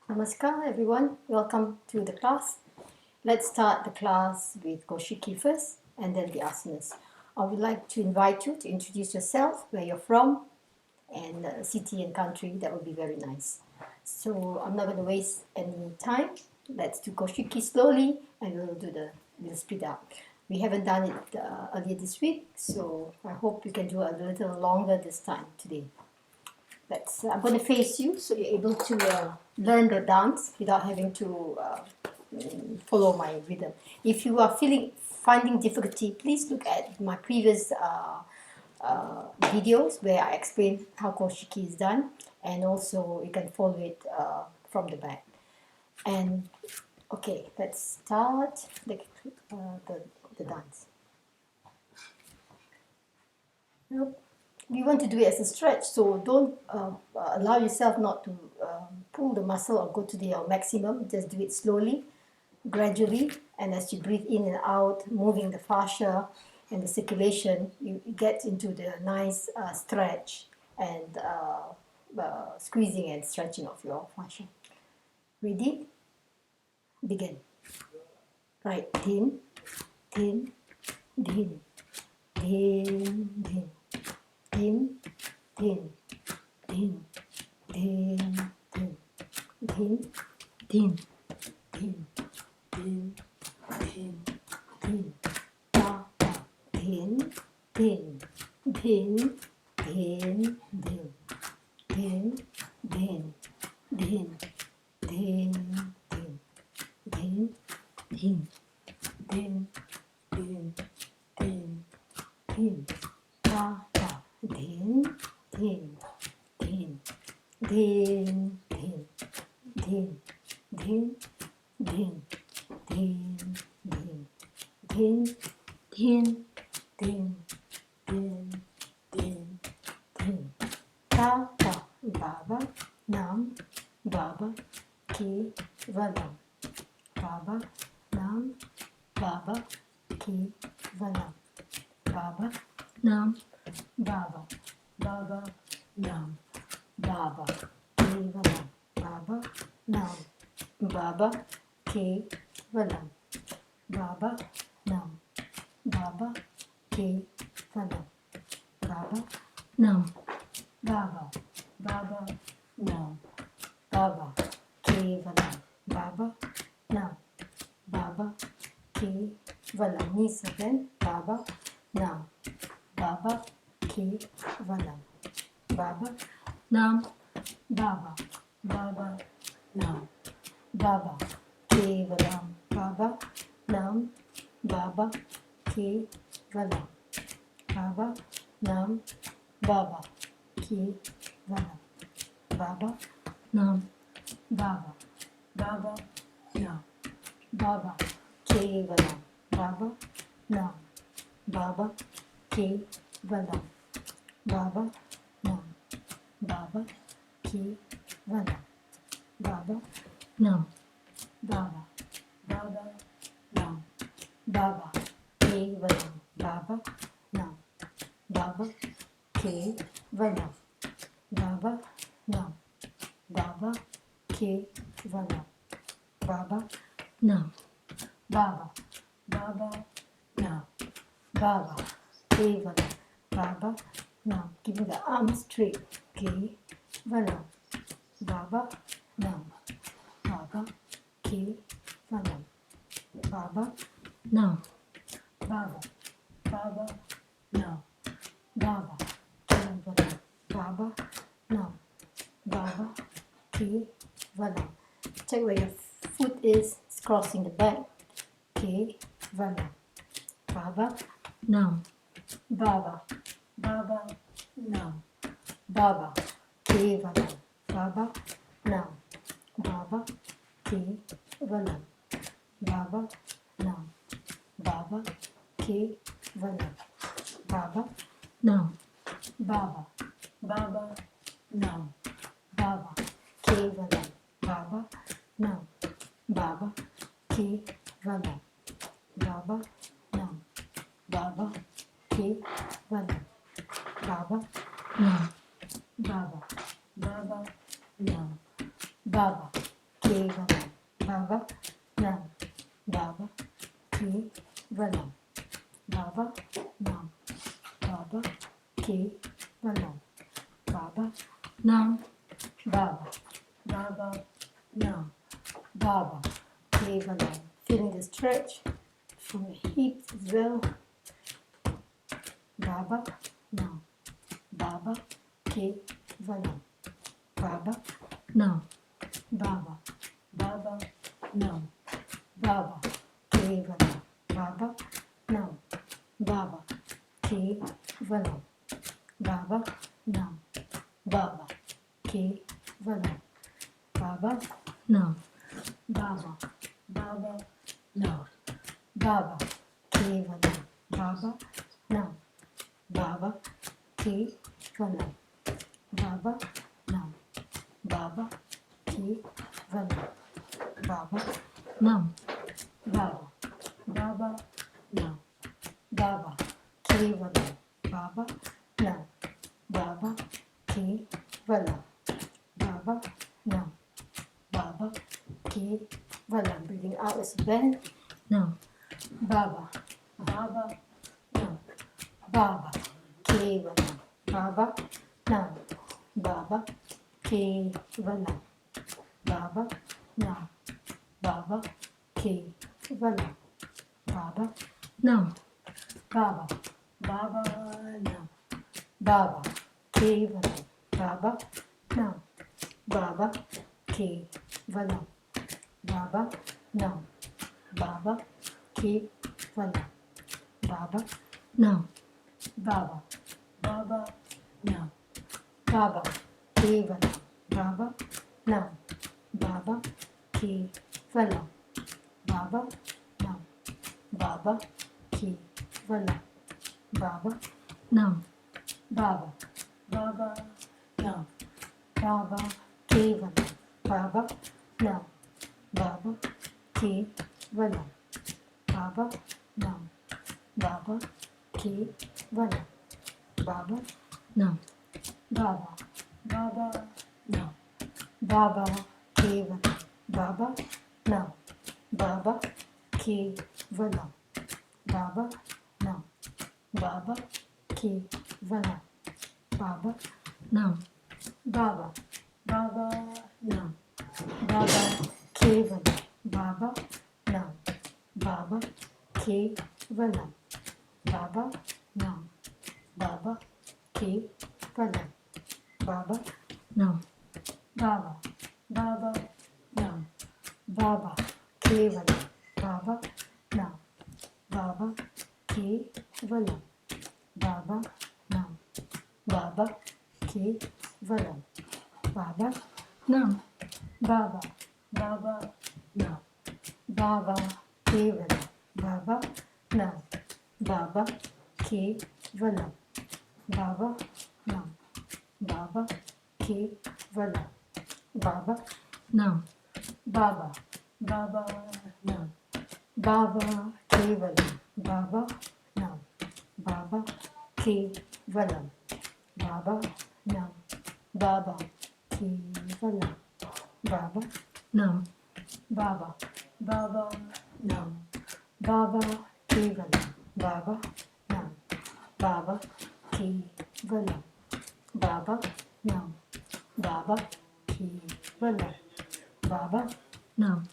Namaskar everyone, welcome to the class. Let's start the class with Koshiki first and then the Asanas. I would like to invite you to introduce yourself, where you're from, and city and country. That would be very nice. So I'm not going to waste any time. Let's do Koshiki slowly and we'll speed up. We haven't done it earlier this week, so I hope we can do a little longer this time today. I'm going to face you so you're able to learn the dance without having to follow my rhythm. If you are finding difficulty, please look at my previous videos where I explain how koshiki is done, and also you can follow it from the back. And okay, let's start the dance. Nope. We want to do it as a stretch, so don't allow yourself not to pull the muscle or go to the maximum. Just do it slowly, gradually, and as you breathe in and out, moving the fascia and the circulation, you get into the nice stretch and squeezing and stretching of your fascia. Ready? Begin. Right, din, din, din, din, din. Din, din, din, din, din, din, din, din, din, din, din, ta, ta, din, din, din, din, din, din, din, din, din, din, din, din, din, din, din, din, ta, ta. Din, din, din, din, din, din, din, din, din, din, din, din, din, din, din, din. Ta, ta, baba, nam, baba, ki, valam. Baba, nam, baba, ki, valam. Baba, nam, Baba, Baba, Nam, Baba, Kevalam, Baba, Nam, Baba, Kevalam, Baba, Nam, Baba, Kevalam, Baba, Nam, Baba, Baba, Nam, Baba, Kevalam, Baba, Nam, Baba, Kevalam. Knees again, Baba, Nam, Baba, Kevalam. Baba, Nam, Baba, Baba, Nam, Baba, Kevalam. Baba, Nam, Baba, Kevalam. Baba, Nam, Baba, Kevalam. Baba, Nam, Baba, Baba, Nam, Baba, Kevalam. Baba, Nam, Baba, Kevalam. Baba, Nam, Baba, Kevalam. Baba, Nam, Baba, Baba, Nam, Baba, Kevalam. Baba, Nam, Baba, Kevalam. Baba, Nam, Baba, Kevalam. Baba, Nam, Baba, Baba, Nam, Baba, Kevalam. Baba, Nam. Give me the arms straight. Kevalam. Baba, Nam. Baba, Kevalam. Baba, Nam. Baba, Baba, Nam. Baba, Kevalam. Baba, Nam. Baba, Kevalam. Check where your foot is. It's crossing the back. Kevalam. Baba, Nam. Baba, Baba, Nam. Baba, Kevalam. Baba, Nam. Baba, Kevalam. Baba, Nam. Baba, Kevalam. Baba, Nam. Baba, Baba, Nam. Baba, Kevalam. Baba, Nam. Baba, Kevalam. Baba, Nam. Baba, Kevalam. Baba, Nam. Baba, Baba, Nam. Baba, Kevalam. Baba Nam. Baba Kevalam. Baba Nam. Baba Kevalam. Baba Nam. Baba. Baba Nam. Baba Kevalam. Feeling the stretch from the hips as well. Baba Nam. Baba Kevalam. Baba Nam. Baba. Baba Nam. Baba Kevalam. Baba Nam. Baba Kevalam. Baba Nam. Baba Kevalam. Baba Nam. Baba. Baba Nam. Baba Kevalam. Baba Nam. Baba Kevalam. Baba Nam. Baba Kevalam. Baba Nam. Baba. Baba Nam. Baba Kevalam. Baba Nam. Baba Kevalam. Baba Nam. Baba Kevalam. Breathing out as a bend. Nam. Baba. Baba Nam. Baba Kevalam. Baba Nam. Baba Kevalam. Baba Nam. Baba Kevalam. Baba Nam. Baba. Baba Nam. Baba Kevalam. Baba Nam. Baba Kevalam. Baba Nam. Baba Kevalam. Baba Nam. Baba. Baba Nam. Baba Kevalam. Baba Nam. Baba Kevalam. Baba Nam. Baba Kevalam. Baba Nam. Baba. Baba Nam. Baba Kevalam. Baba Nam. Baba Kevalam. Baba Nam. Baba Kevalam. Baba Nam. Baba. Baba Nam. Baba Kevalam. Baba Nam. Baba Kevalam. Baba Nam. Baba Kevalam. Baba Nam. Baba. Baba Nam. Baba Kevalam. Baba Nam. Baba Kevalam. Baba Nam. Baba Kevalam. Baba Nam. Baba. Baba Nam. Baba Kevalam. Baba Nam. Baba Kevalam. Baba Nam. Baba Kevalam. Baba Nam. Baba. Baba Nam. Baba Kevalam. Baba Nam. Baba Kevalam. Baba Nam. Baba Kevalam. Baba Nam. Baba. Baba Nam. Baba Kevalam. Baba Nam. Baba Kevalam. Baba Nam. Baba Kevalam. Baba Nam. Baba. Baba Nam. Baba Kevalam. Baba Nam. Baba Kevalam. Baba Nam. Baba Kevalam. Baba Nam.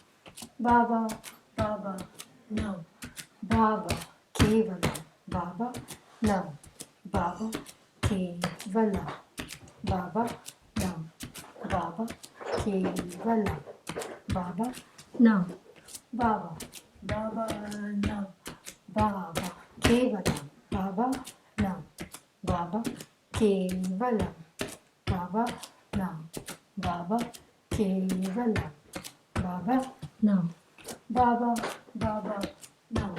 Baba. Baba Nam. Baba Kevalam. Baba Nam. Baba Kevalam. Baba Nam. Baba Kevalam. Baba Nam. Baba. Baba Nam. Baba Kevalam. Baba Nam. Baba Kevalam. Baba Nam. Baba Kevalam. Baba Nam. Baba. Baba Nam.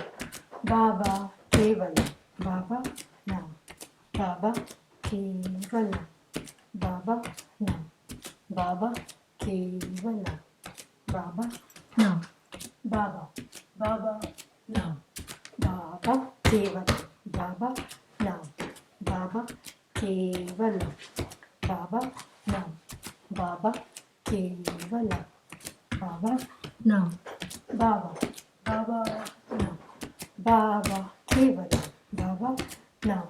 Baba Kevalam. Baba Nam. Baba Kevalam. Baba Nam. Baba Kevalam. Baba Nam. Baba. Baba Nam. Baba Kevalam. Baba Nam. Baba Kevalam. Baba Nam. Baba Kevalam. Baba, now. Baba, Baba, now. Baba, Kevalam. Baba, now.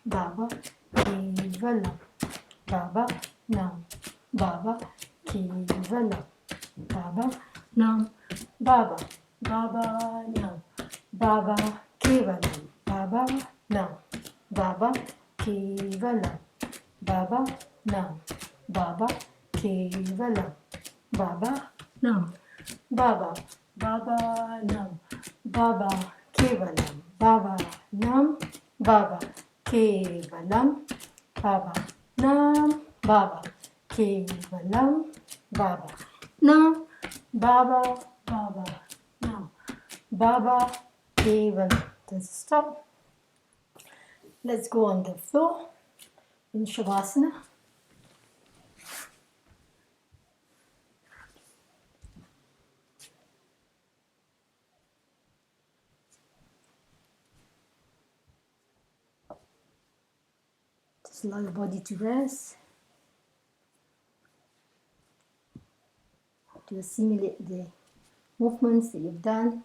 Baba, Kevalam. Baba, now. Baba, Kevalam. Baba, now. Baba, Baba, now. Baba, Kevalam. Baba, now. Baba, Kevalam. Baba, now. Baba, Kevalam. Baba, now. Baba, Baba, now. Baba, Kevalam. Baba, now. Baba, Kevalam. Baba, now. Baba, Kevalam. Baba, now. Baba, Baba, now. Baba, Kevalam. Does it stop? Let's go on the floor in Shavasana. Just allow your body to rest, to assimilate the movements that you've done.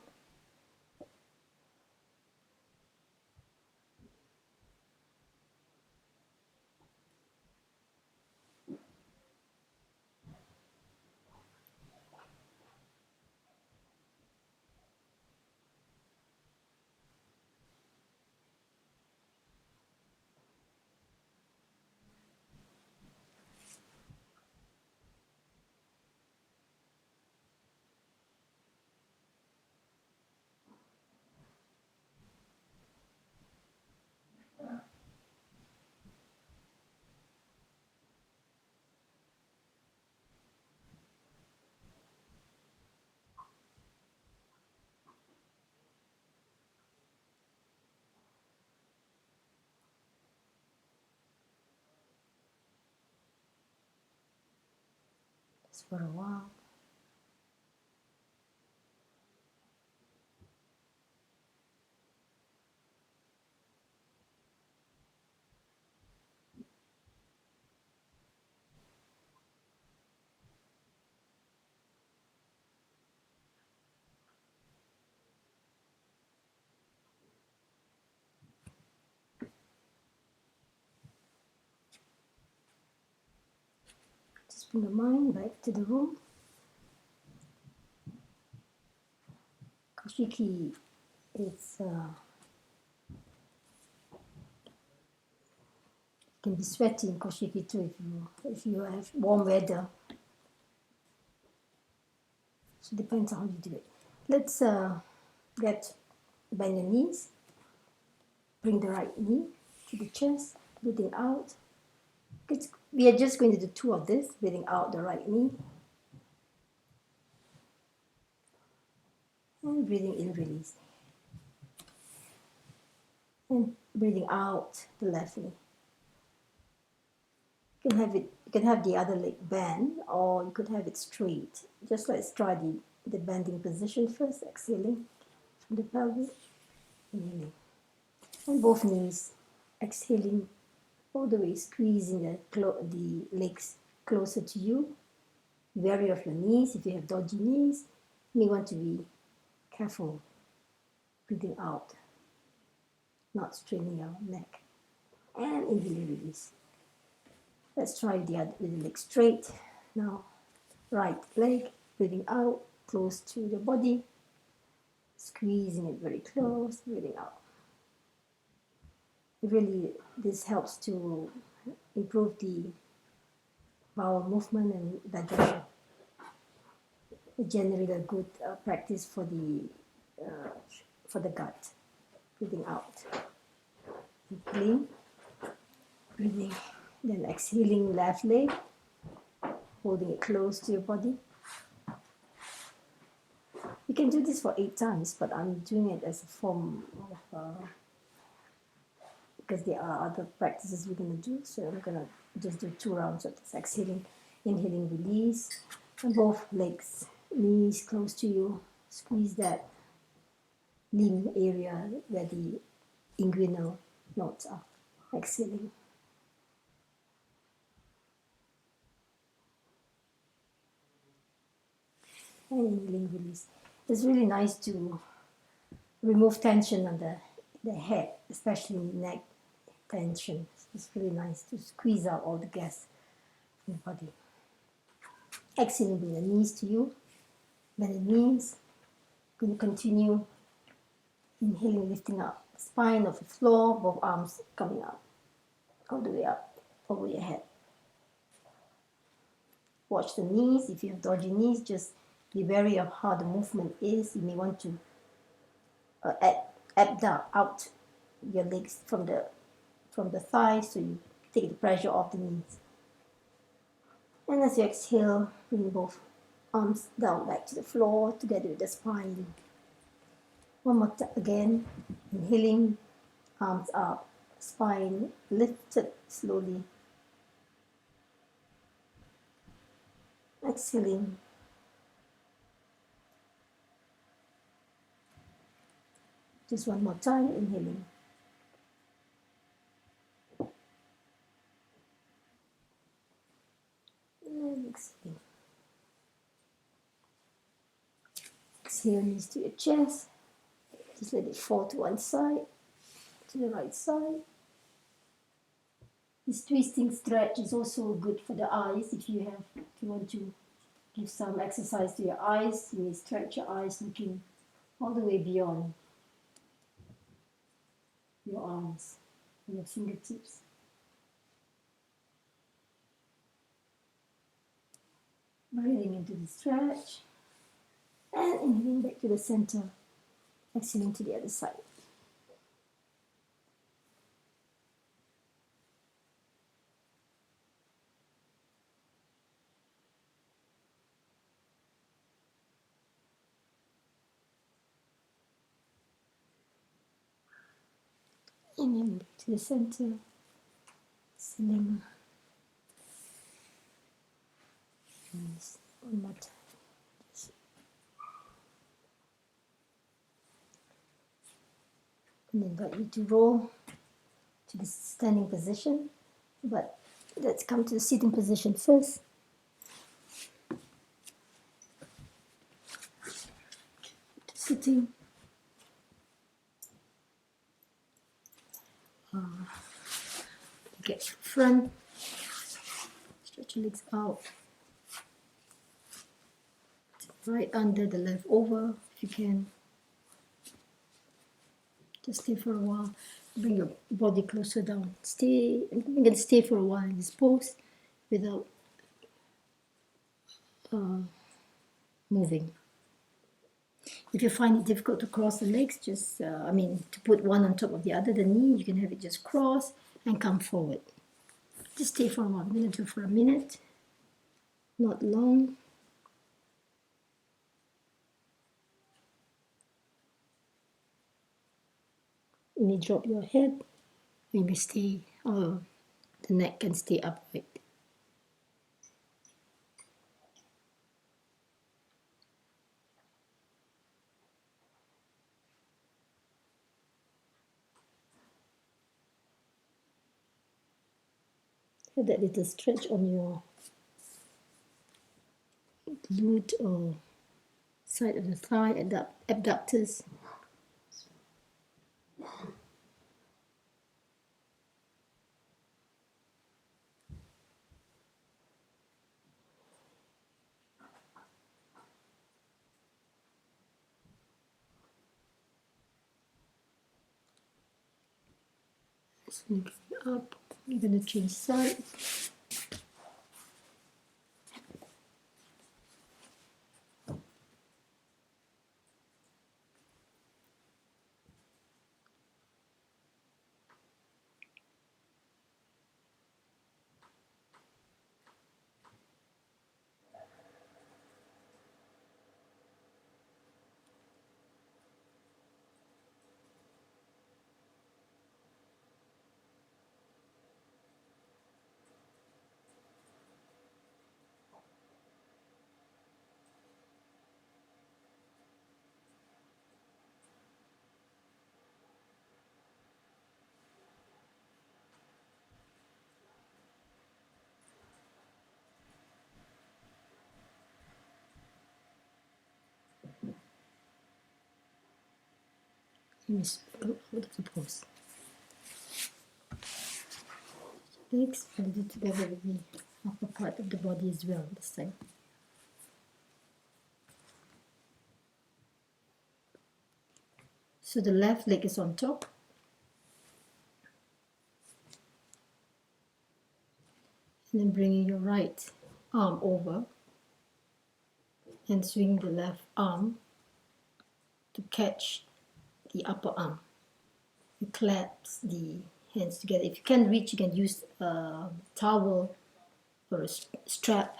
Just for a while. Just bring the mind back to the room. Koshiki, it's can be sweaty in Koshiki too if you have warm weather. So it depends on how you do it. Let's bend your knees. Bring the right knee to the chest, breathing out. We are just going to do two of this, breathing out the right knee. And breathing in, release. And breathing out the left knee. You can have the other leg bend, or you could have it straight. Just let's try the bending position first, exhaling from the pelvis, inhaling. And both knees, exhaling all the way, squeezing the legs closer to you. Be wary of your knees. If you have dodgy knees, you may want to be careful breathing out, not straining your neck. And inhaling, release. Let's try the other with the leg straight. Now, right leg, breathing out, close to the body, squeezing it very close, breathing out. Really, this helps to improve the bowel movement and digestion. Generally, a good practice for the gut. Breathing out, inhaling, breathing, then exhaling left leg, holding it close to your body. You can do this for 8 times, but I'm doing it as a form of because there are other practices we're going to do, so I'm going to just do 2 rounds of this. Exhaling, inhaling, release, and both legs, knees close to you. Squeeze that limb area where the inguinal knots are. Exhaling. and inhaling, release. It's really nice to remove tension on the head, especially neck tension. It's really nice to squeeze out all the gas in the body. Exhaling, bring the knees to you. Bend the knees. Going to continue inhaling, lifting up the spine of the floor, both arms coming up, all the way up over your head. Watch the knees. If you have dodgy knees, just be wary of how the movement is. You may want to abduct out your legs from the thighs, so you take the pressure off the knees. And as you exhale, bring both arms down back to the floor together with the spine. One more time again, inhaling, arms up, spine lifted slowly. Exhaling. Just one more time, inhaling. And exhaling. Exhale, knees to your chest. Just let it fall to one side, to the right side. This twisting stretch is also good for the eyes. If you want to give some exercise to your eyes, you may stretch your eyes looking all the way beyond your arms and your fingertips. Breathing into the stretch and inhaling back to the center, exhaling to the other side. Inhaling back to the center, exhaling. Nice. One more time. And invite you to roll to the standing position, but let's come to the sitting position first. Sitting. Get front, stretch your legs out, right under the left over if you can. Just stay for a while. Bring your body closer down. Stay. I'm going to stay for a while in this pose without moving. If you find it difficult to cross the legs, just to put one on top of the other, the knee, you can have it just cross and come forward. Just stay for a while. I'm going to do for a minute, not long. You may drop your head. You may stay, the neck can stay upright. Have that little stretch on your glute or side of the thigh, abductors. So you go up, you're going to change side. Go out of the pose. Legs folded together with the upper part of the body as well this time. So the left leg is on top. And then bringing your right arm over and swing the left arm to catch the upper arm. You clasp the hands together. If you can't reach, you can use a towel or a strap.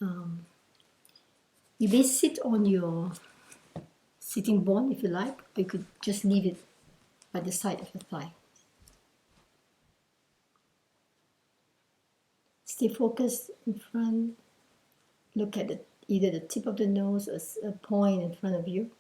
You may sit on your sitting bone if you like, or you could just leave it by the side of your thigh. Stay focused in front. Look at either the tip of the nose or a point in front of you.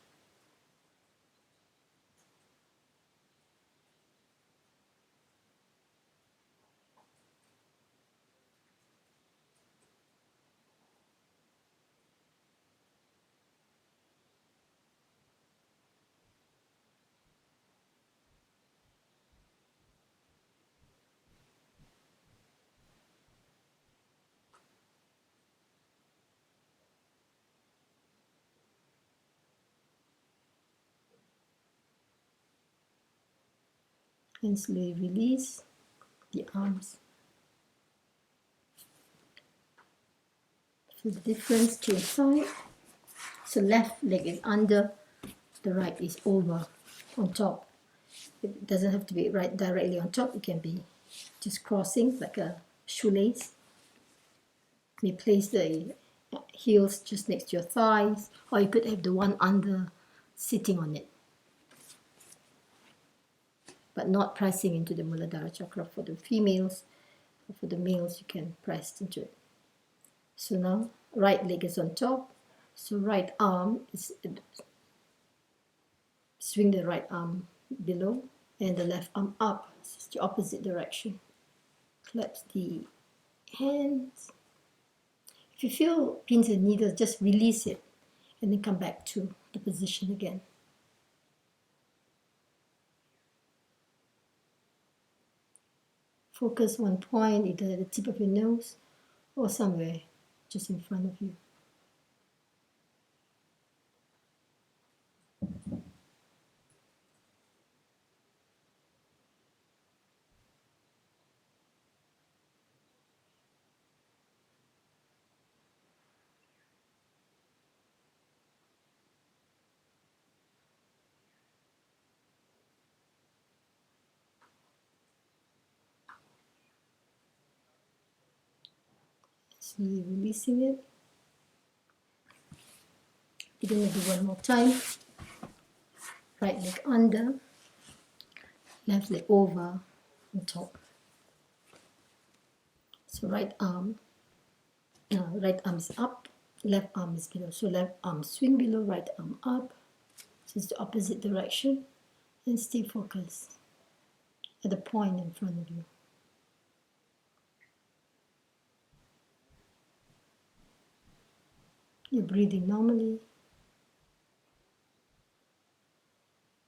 And slowly release the arms. Feel the difference to your side. So left leg is under, the right is over, on top. It doesn't have to be right directly on top. It can be just crossing like a shoelace. You place the heels just next to your thighs, or you could have the one under sitting on it, but not pressing into the Muladhara chakra for the females. For the males, you can press into it. So now, right leg is on top. So right arm is, swing the right arm below and the left arm up. It's the opposite direction. Clasp the hands. If you feel pins and needles, just release it and then come back to the position again. Focus one point, either at the tip of your nose or somewhere just in front of you. Slowly releasing it. We're going to do one more time. Right leg under, left leg over, on top. So right arm is up, left arm is below. So left arm swing below, right arm up. So it's the opposite direction. And stay focused at the point in front of you. You're breathing normally.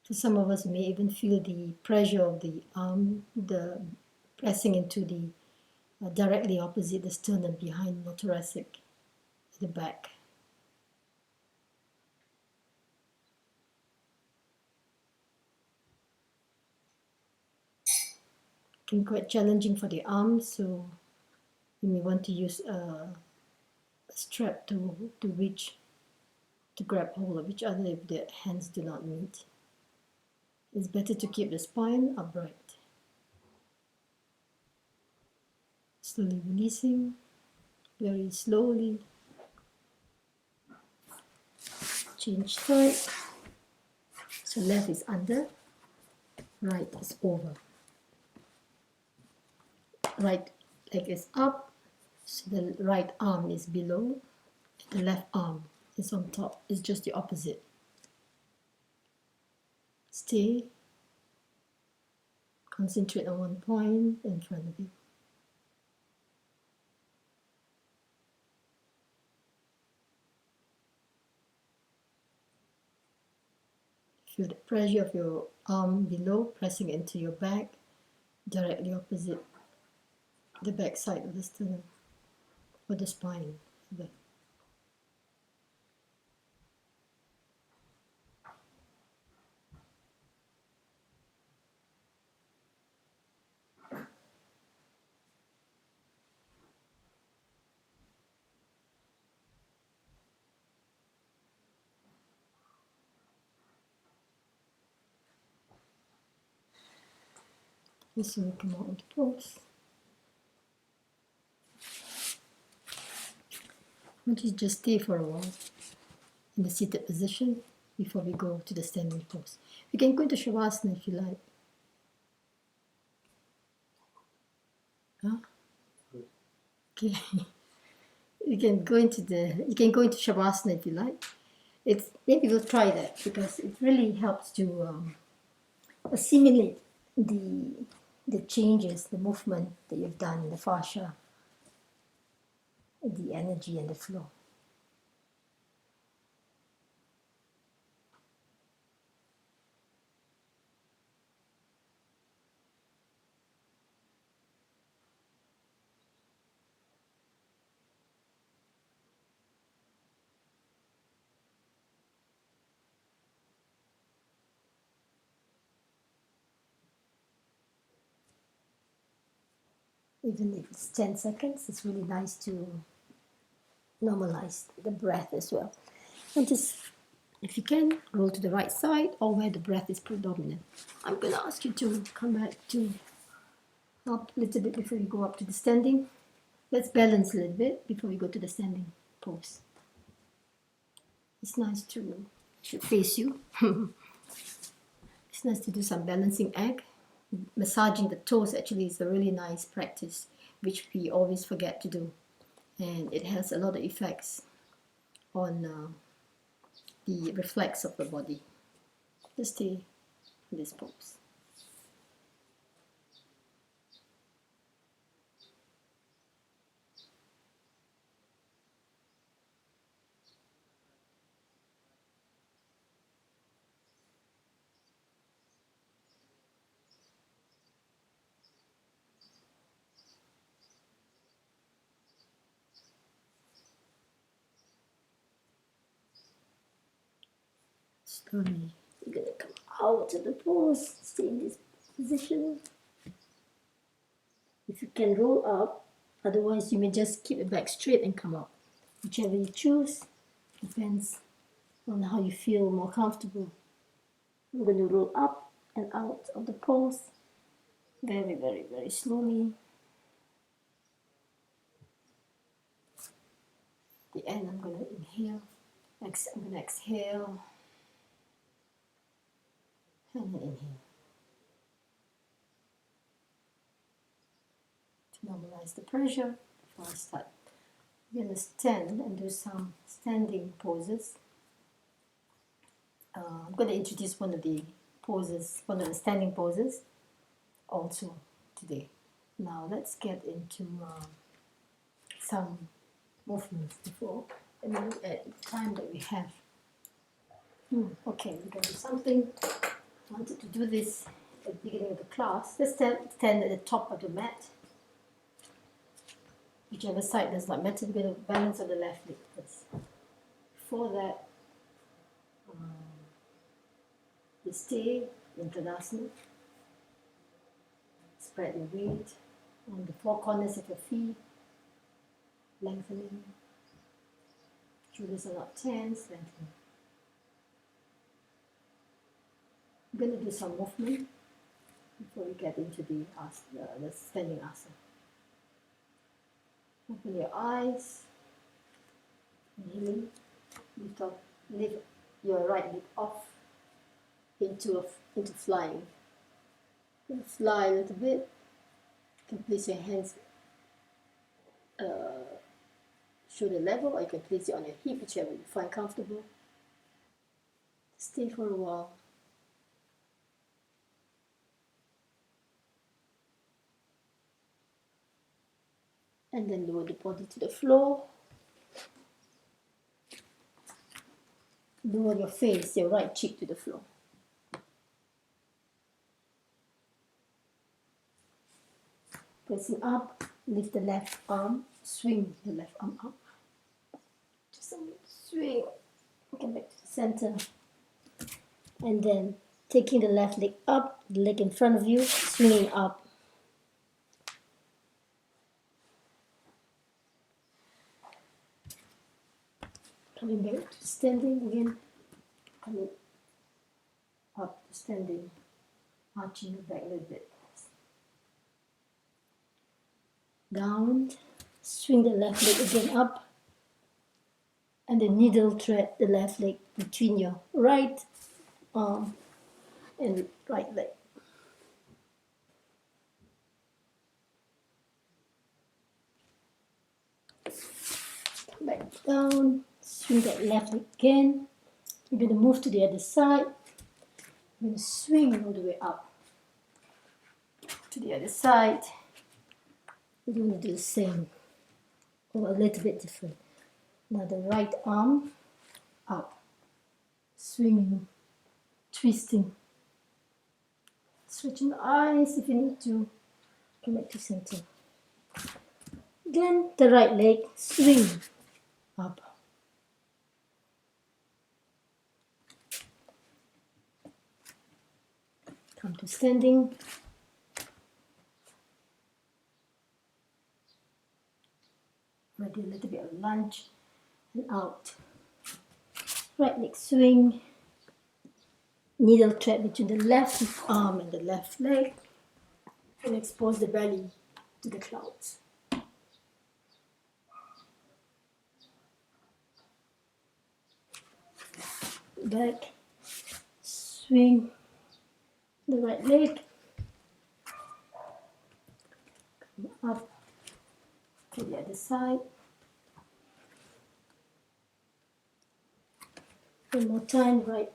For some of us, you may even feel the pressure of the arm, the pressing into the directly opposite the sternum behind the thoracic, at the back. It can be quite challenging for the arms, so you may want to use a strap to reach, to grab hold of each other if the hands do not meet. It's better to keep the spine upright. Slowly releasing, very slowly. Change side. So left is under, right is over. Right leg is up, so the right arm is below, the left arm is on top. It's just the opposite. Stay. Concentrate on one point in front of you. Feel the pressure of your arm below pressing into your back, directly opposite the back side of the sternum or the spine. This will come out into pose. I want you to just stay for a while in the seated position before we go to the standing pose. We can go into Shavasana if you like. Huh? Okay. You can go into Shavasana if you like. Maybe we'll try that because it really helps to assimilate the changes, the movement that you've done in the fascia, the energy and the flow. Even if it's 10 seconds, it's really nice to normalize the breath as well. And just, if you can, roll to the right side or where the breath is predominant. I'm going to ask you to come back to up a little bit before you go up to the standing. Let's balance a little bit before we go to the standing pose. It's nice to should face you. It's nice to do some balancing act. Massaging the toes actually is a really nice practice, which we always forget to do. And it has a lot of effects on the reflex of the body. Just stay in this pose. Slowly, you're going to come out of the pose, stay in this position. If you can roll up, otherwise you may just keep it back straight and come up. Whichever you choose, depends on how you feel more comfortable. I'm going to roll up and out of the pose, very, very, very slowly. The end, I'm going to inhale. I'm going to exhale and then inhale. To normalize the pressure before I start, I'm going to stand and do some standing poses. I'm going to introduce one of the standing poses also today. Now let's get into some movements before and then look at the time that we have. Okay, we're going to do something. I wanted to do this at the beginning of the class. Let's stand at the top of the mat. Whichever side does not matter, we're going to balance on the left leg first. Before that, you stay in Tadasana. Spread your weight on the four corners of your feet, lengthening. Shoulders are not tense, lengthening. I'm going to do some movement before we get into the standing asana. Open your eyes, inhaling, lift your right leg off into flying. You fly a little bit. You can place your hands shoulder level, or you can place it on your hip, whichever you find comfortable. Stay for a while. And then lower the body to the floor. Lower your face, your right cheek to the floor. facing up, lift the left arm, swing the left arm up. Just a little swing, come back to the center. And then taking the left leg up, the leg in front of you, swinging up. Coming back to standing again, coming up to standing, arching your back a little bit. Down, swing the left leg again up, and then needle thread the left leg between your right arm and right leg. Come back down, swing that left leg again. You're going to move to the other side. You're going to swing all the way up to the other side. We're going to do the same, or a little bit different. Now the right arm up, swinging, twisting, stretching the eyes if you need to. Come back to center. Then the right leg, swing up. Come to standing. Ready a little bit of lunge and out. Right leg swing. Needle thread between the left arm and the left leg. And expose the belly to the clouds. Back. Swing the right leg. Come up to the other side. One more time, right,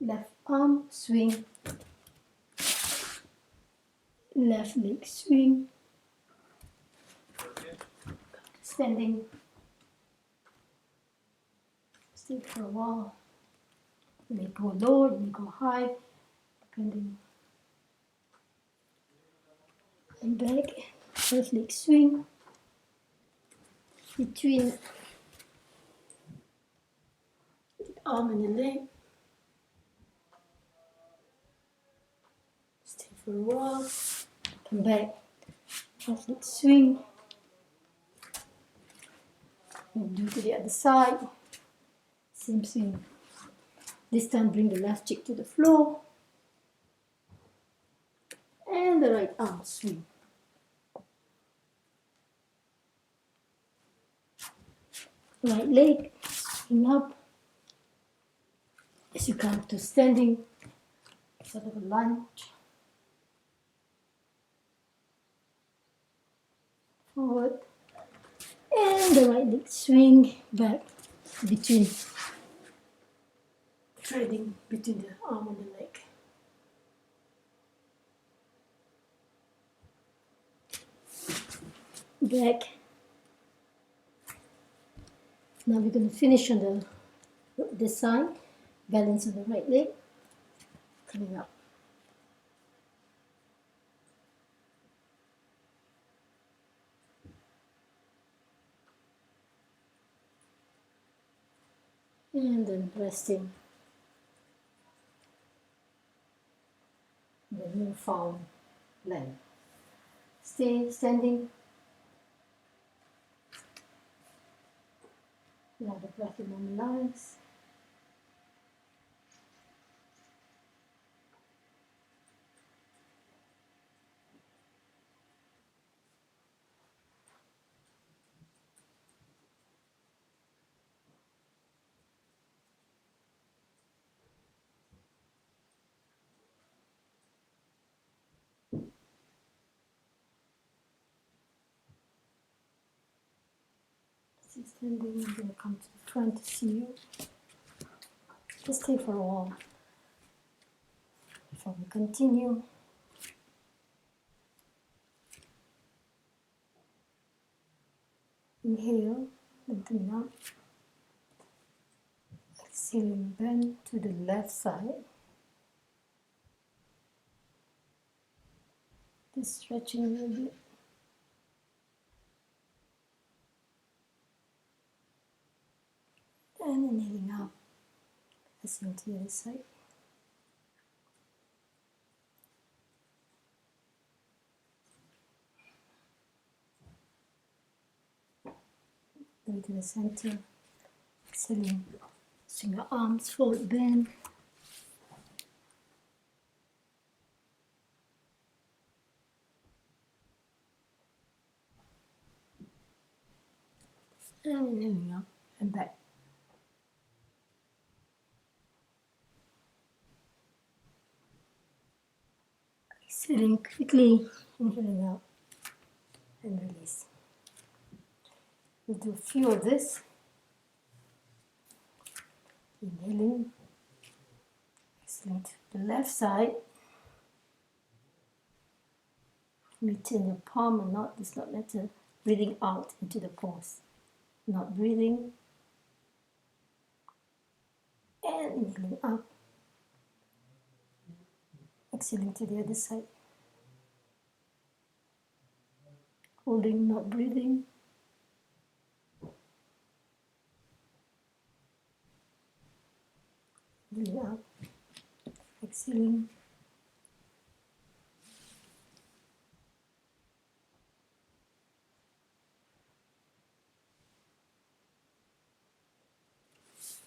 left arm, swing, left leg, swing, standing, stay for a while. You may go low, you may go high, depending. And back, left leg swing, between the arm and the leg. Stay for a while, come back, left leg swing, and do to the other side, same swing. This time bring the left cheek to the floor, and the right arm swing. Right leg, swing up. As you come to standing, sort of a lunge. Forward. And the right leg swing back between, threading between the arm and the leg. Back. Now we're going to finish on this side, balance on the right leg, coming up. And then resting. The newfound length. Stay standing. Allow the breath to normalize. Stay standing. I'm going to come to the front to see you. Just stay for a while before we continue. Inhale, lengthen up. Exhaling, bend to the left side. Just stretching a little bit. And inhaling out. Listening to the other side. Go to the center. Exhaling. Swing your arms forward, bend. And inhaling up and back. Exhaling quickly, inhaling out and release. We'll do a few of this. Inhaling, exhaling to the left side. Return your palm or not, does not matter. Breathing out into the pause. Not breathing. And inhaling up. Exhaling to the other side. Holding, not breathing. Inhaling up. Exhaling.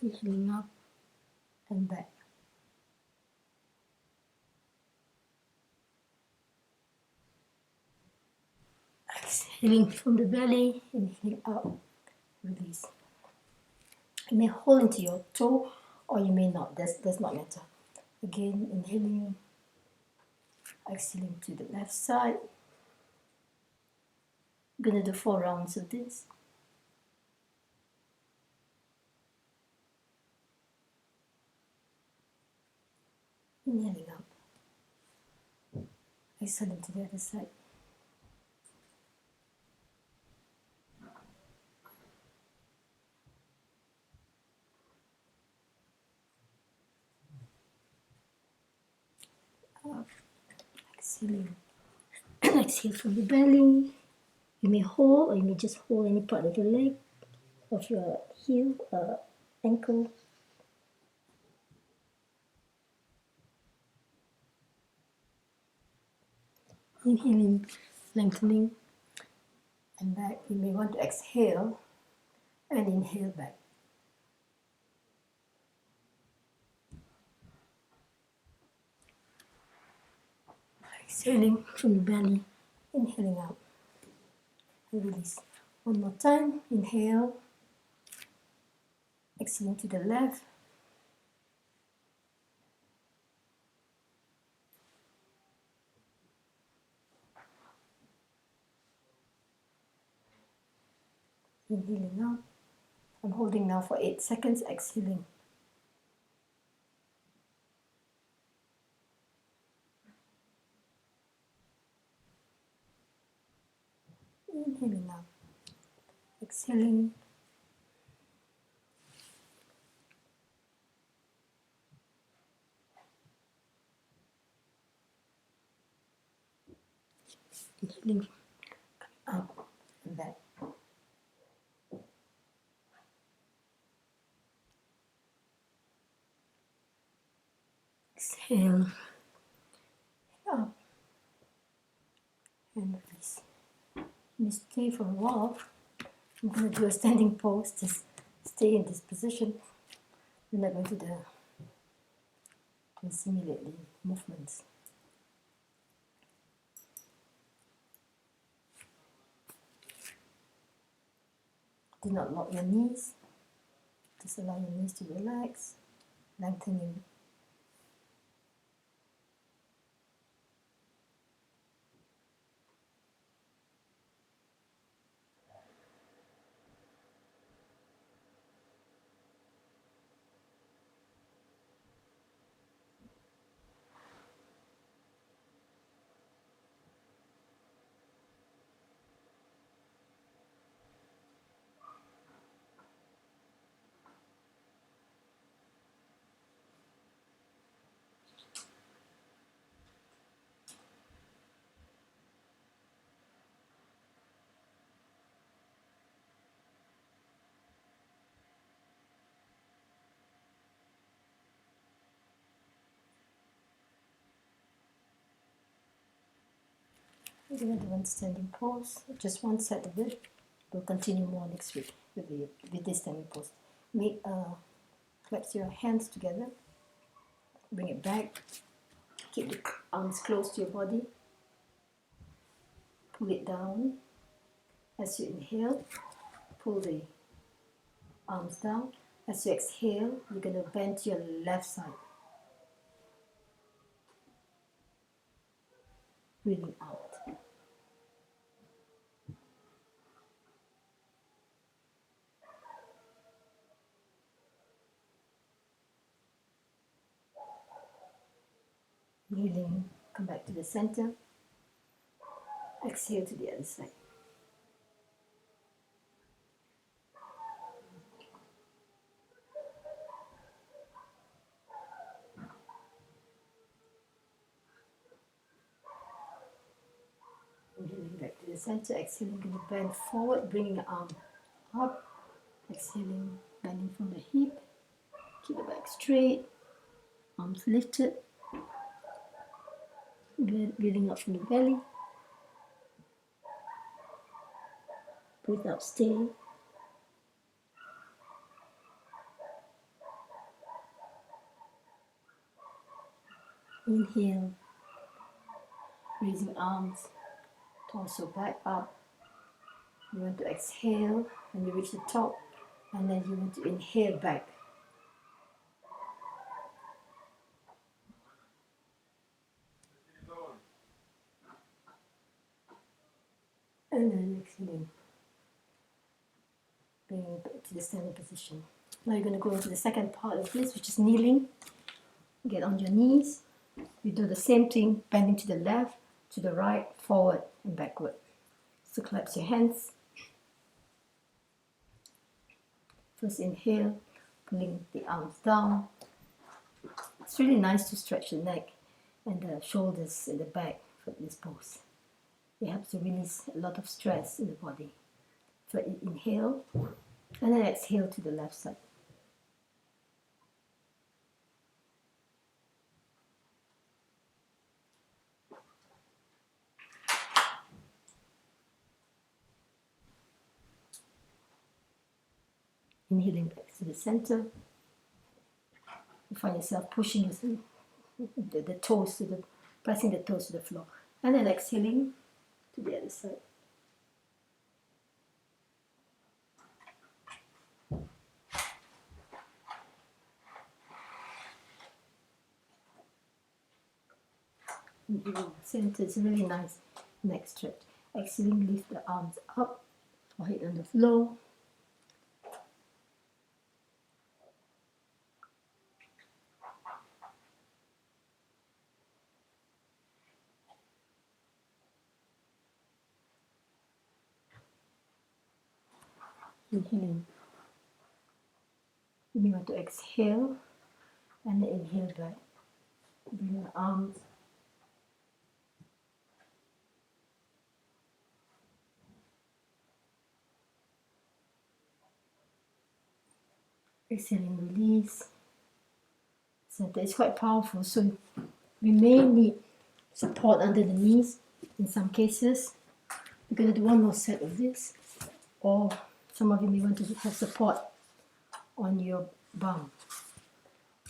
Inhaling up and back. Exhaling from the belly, inhaling out, release. You may hold into your toe or you may not, does not matter. Again, inhaling, exhaling to the left side. I'm going to do 4 rounds of this. Inhaling up, exhaling to the other side. Up, exhaling. Exhale from the belly. You may hold or you may just hold any part of your leg, of your heel, ankle. Inhaling, lengthening, and back. You may want to exhale and inhale back. Exhaling from the belly, inhaling out, and release. One more time, inhale, exhaling to the left, inhaling out. I'm holding now for 8 seconds, exhaling. Inhaling out, exhaling. Inhaling up and back. Exhale, up and release. You stay for a while. I'm going to do a standing pose, just stay in this position. We're not going to simulate the movements. Do not lock your knees. Just allow your knees to relax, lengthening. We're going to do one standing pose, just one set of it. We'll continue more next week with this standing pose. Collapse your hands together, bring it back, keep the arms close to your body, pull it down. As you inhale, pull the arms down. As you exhale, you're going to bend to your left side. Breathing out. Breathing, come back to the center. Exhale to the other side. Inhaling back to the center, exhaling, going to bend forward, bringing the arm up. Exhaling, bending from the hip. Keep the back straight, arms lifted. Breathing up from the belly. Breathe out, stay. Inhale, raising arms, torso back up. You want to exhale when you reach the top, and then you want to inhale back. And then exhaling, bringing it back to the standing position. Now you're going to go into the second part of this, which is kneeling. Get on your knees. You do the same thing, bending to the left, to the right, forward and backward. So collapse your hands. First inhale, pulling the arms down. It's really nice to stretch the neck and the shoulders in the back for this pose. It helps to release a lot of stress in the body. So inhale, and then exhale to the left side. Inhaling back to the center. You find yourself pushing the toes to the, pressing the toes to the floor. And then exhaling to the other side. Inhaling center, it's a really nice neck stretch. Exhaling, lift the arms up, forehead on the floor. Inhaling. You may want to exhale and then inhale back. Bring your arms. Exhaling, release. Center is quite powerful, so we may need support under the knees in some cases. We're going to do one more set of this, or some of you may want to have support on your bum.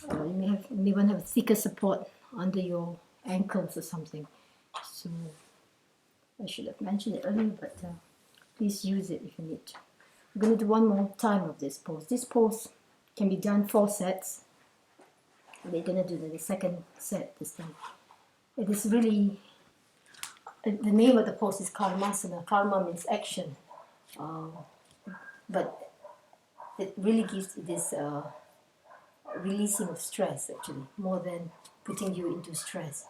Or you may want to have thicker support under your ankles or something. So I should have mentioned it earlier, but please use it if you need to. We're going to do one more time of this pose. This pose can be done 4 sets. We're going to do the second set this time. It is really, the name of the pose is Karmasana. Karma means action. But it really gives this releasing of stress, actually, more than putting you into stress.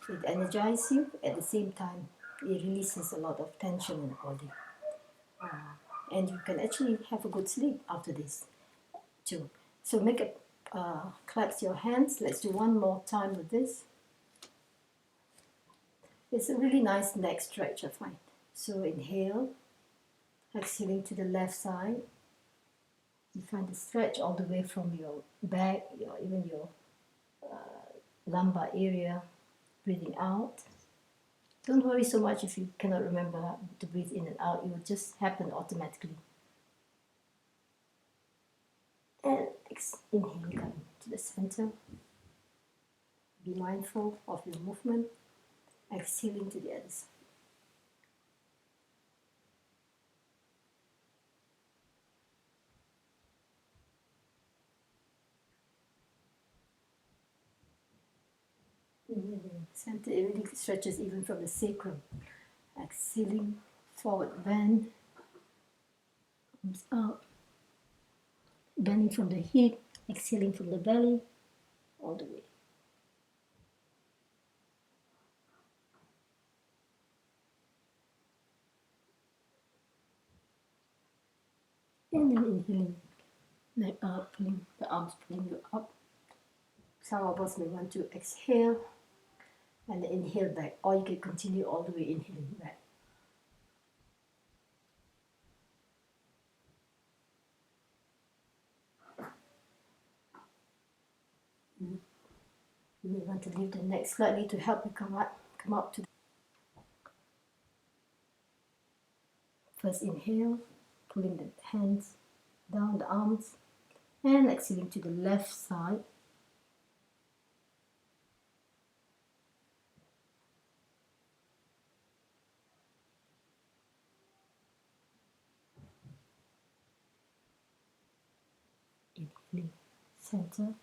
It energizes you, at the same time it releases a lot of tension in the body. And you can actually have a good sleep after this too. So collapse your hands. Let's do one more time with this. It's a really nice neck stretch, I find. So inhale, exhaling to the left side. You find the stretch all the way from your back, even your lumbar area. Breathing out. Don't worry so much if you cannot remember to breathe in and out. It will just happen automatically. And inhale, come to the center. Be mindful of your movement. Exhaling to the other side. Inhaling, center, it really stretches even from the sacrum. Exhaling, forward bend, arms out, bending from the hip, exhaling from the belly, all the way. And then inhaling, neck up, pulling the arms, pulling you up. Some of us may want to exhale and then inhale back, or you can continue all the way inhaling back. You may want to lift the neck slightly to help you come up to the first inhale, pulling the hands down the arms, and exhaling to the left side. Inhaling, center,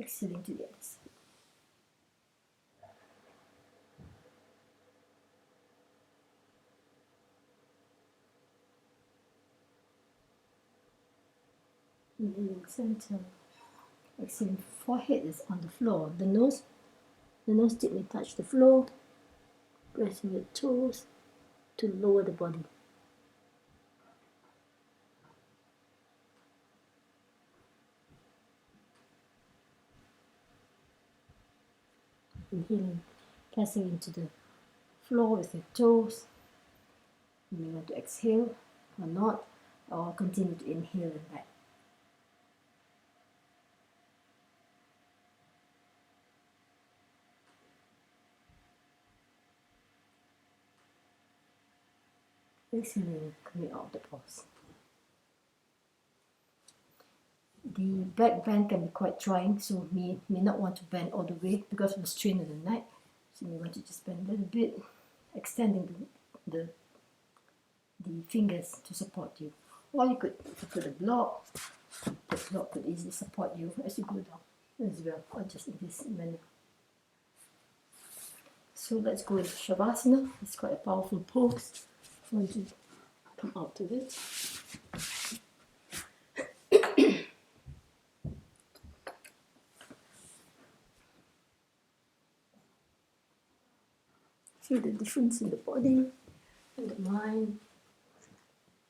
exhaling to the other side. Inhaling, center, exhaling, forehead is on the floor. The nose tip may touch the floor. Pressing your toes to lower the body. Inhaling, pressing into the floor with your toes. You may want to exhale or not, or continue to inhale and back. Exhaling, coming out of the pause. The back bend can be quite trying, so you may not want to bend all the way because of the strain of the neck. So you may want to just bend a little bit, extending the fingers to support you. Or you could put a block. The block could easily support you as you go down as well, or just in this manner. So let's go into Shavasana. It's quite a powerful pose. I'm going to come out of it. Feel the difference in the body and the mind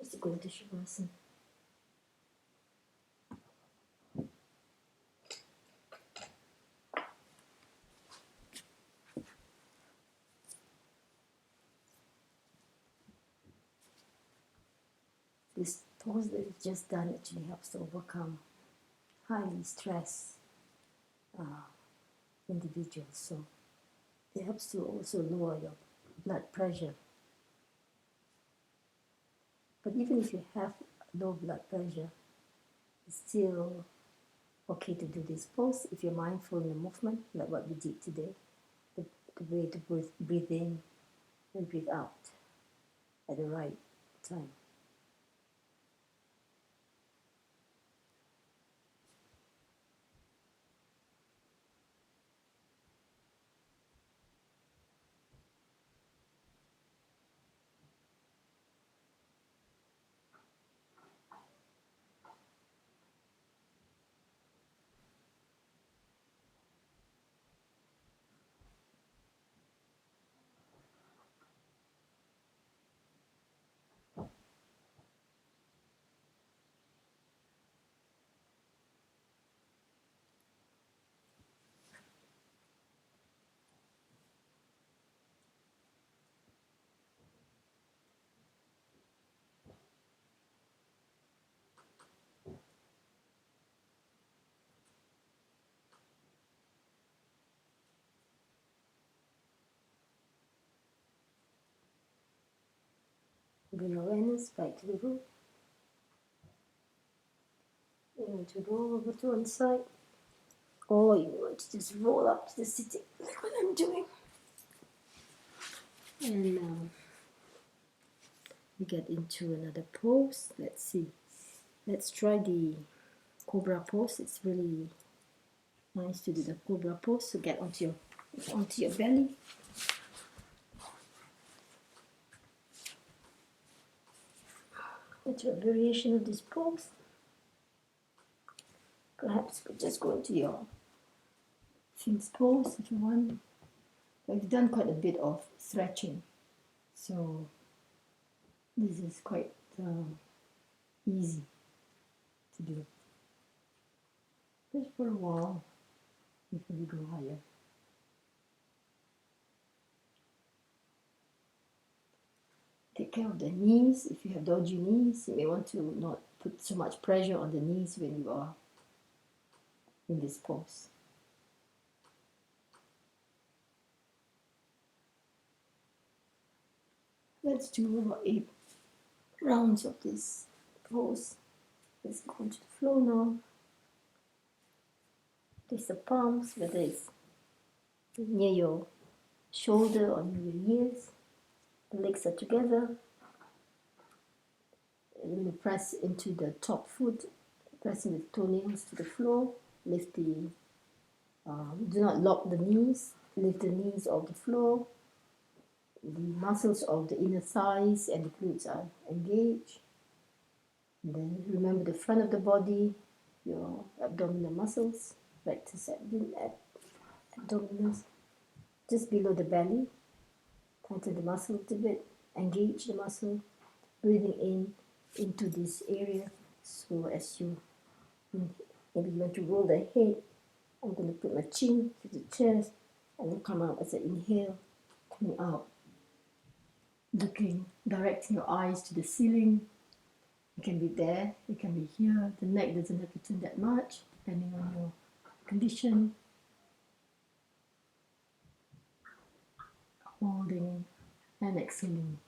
as you go into Shavasana. This pose that we've just done actually helps to overcome highly stressed individuals. So it helps to also lower your blood pressure. But even if you have low blood pressure, it's still okay to do this pose if you're mindful in the movement, like what we did today. The way to breathe in and breathe out at the right time. Bring awareness back to the root. You want to roll over to one side, or you want to just roll up to the sitting, like what I'm doing. And we get into another pose. Let's see. Let's try the cobra pose. It's really nice to do the cobra pose. So get onto your belly. It's a variation of this pose. Perhaps you could just go into your Sphinx pose if you want. We've done quite a bit of stretching, so this is quite easy to do. Just for a while before we go higher. Take care of the knees. If you have dodgy knees, you may want to not put so much pressure on the knees when you are in this pose. Let's do about 8 rounds of this pose. Let's go into the flow now. Place the palms, whether it's near your shoulder or near your ears. The legs are together. And then press into the top foot, pressing the toenails to the floor. Lift the, do not lock the knees. Lift the knees off the floor. The muscles of the inner thighs and the glutes are engaged. And then remember the front of the body, your abdominal muscles, rectus abdominis, just below the belly. Tighten the muscle a bit, engage the muscle, breathing in into this area. So as you maybe you want to roll the head, I'm going to put my chin to the chest and then come out as an inhale, coming out. Looking, directing your eyes to the ceiling. It can be there, it can be here. The neck doesn't have to turn that much, depending on your condition. Holding and exhaling.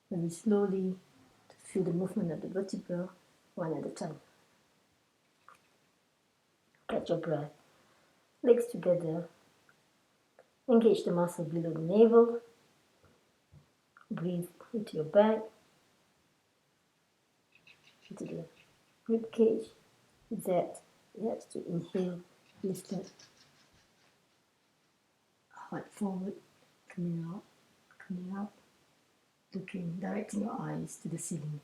Very slowly to feel the movement of the vertebra one at a time. Catch your breath. Legs together. Engage the muscle below the navel. Breathe into your back, into the rib cage. With that, you have to inhale, lift up, heart forward, coming out, looking, directing your eyes to the ceiling.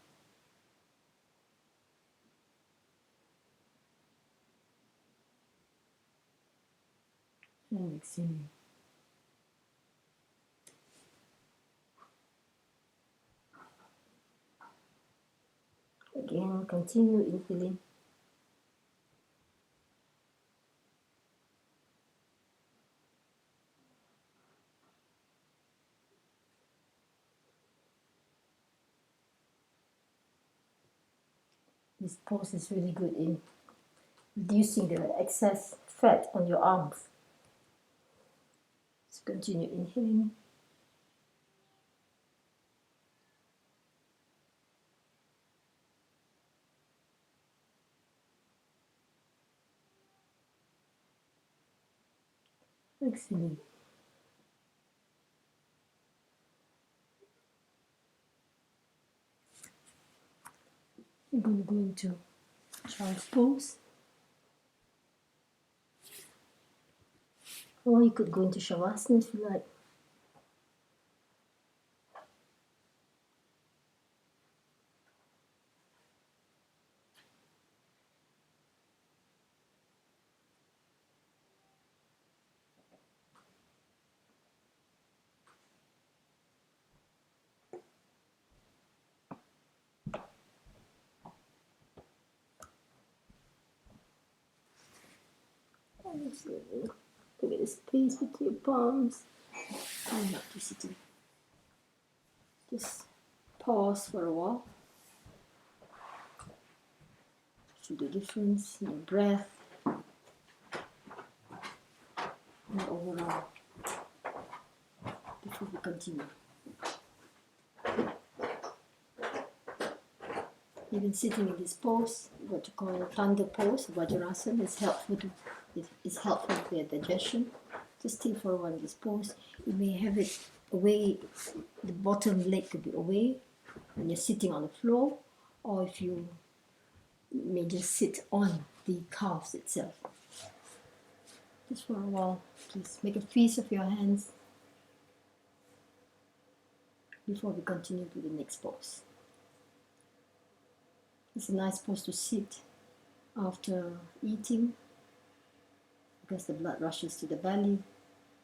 And exhaling. Again, continue inhaling. This pose is really good in reducing the excess fat on your arms. So continue inhaling. Exhaling. We're going to go into child's pose. Or you could go into Shavasana if you like. Absolutely. Give it a space between your palms. Try not to sit in. Just pause for a while. See the difference in your breath and overall before we continue. Even sitting in this pose, what you call thunder pose, Vajrasana, is helpful for your digestion. Just stay for a while in this pose. You may have it away, the bottom leg could be away when you're sitting on the floor, or if you may just sit on the calves itself. Just for a while, please make a feast of your hands before we continue to the next pose. It's a nice pose to sit after eating because the blood rushes to the belly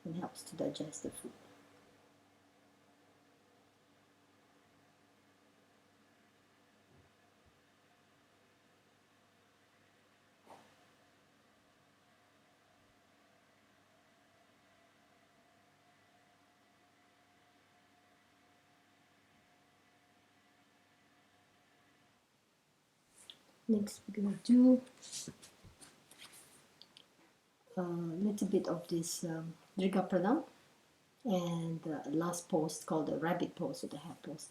and helps to digest the food. Next, we're going to do a little bit of this Driga Pranam, and the last pose called the rabbit pose or the hat pose.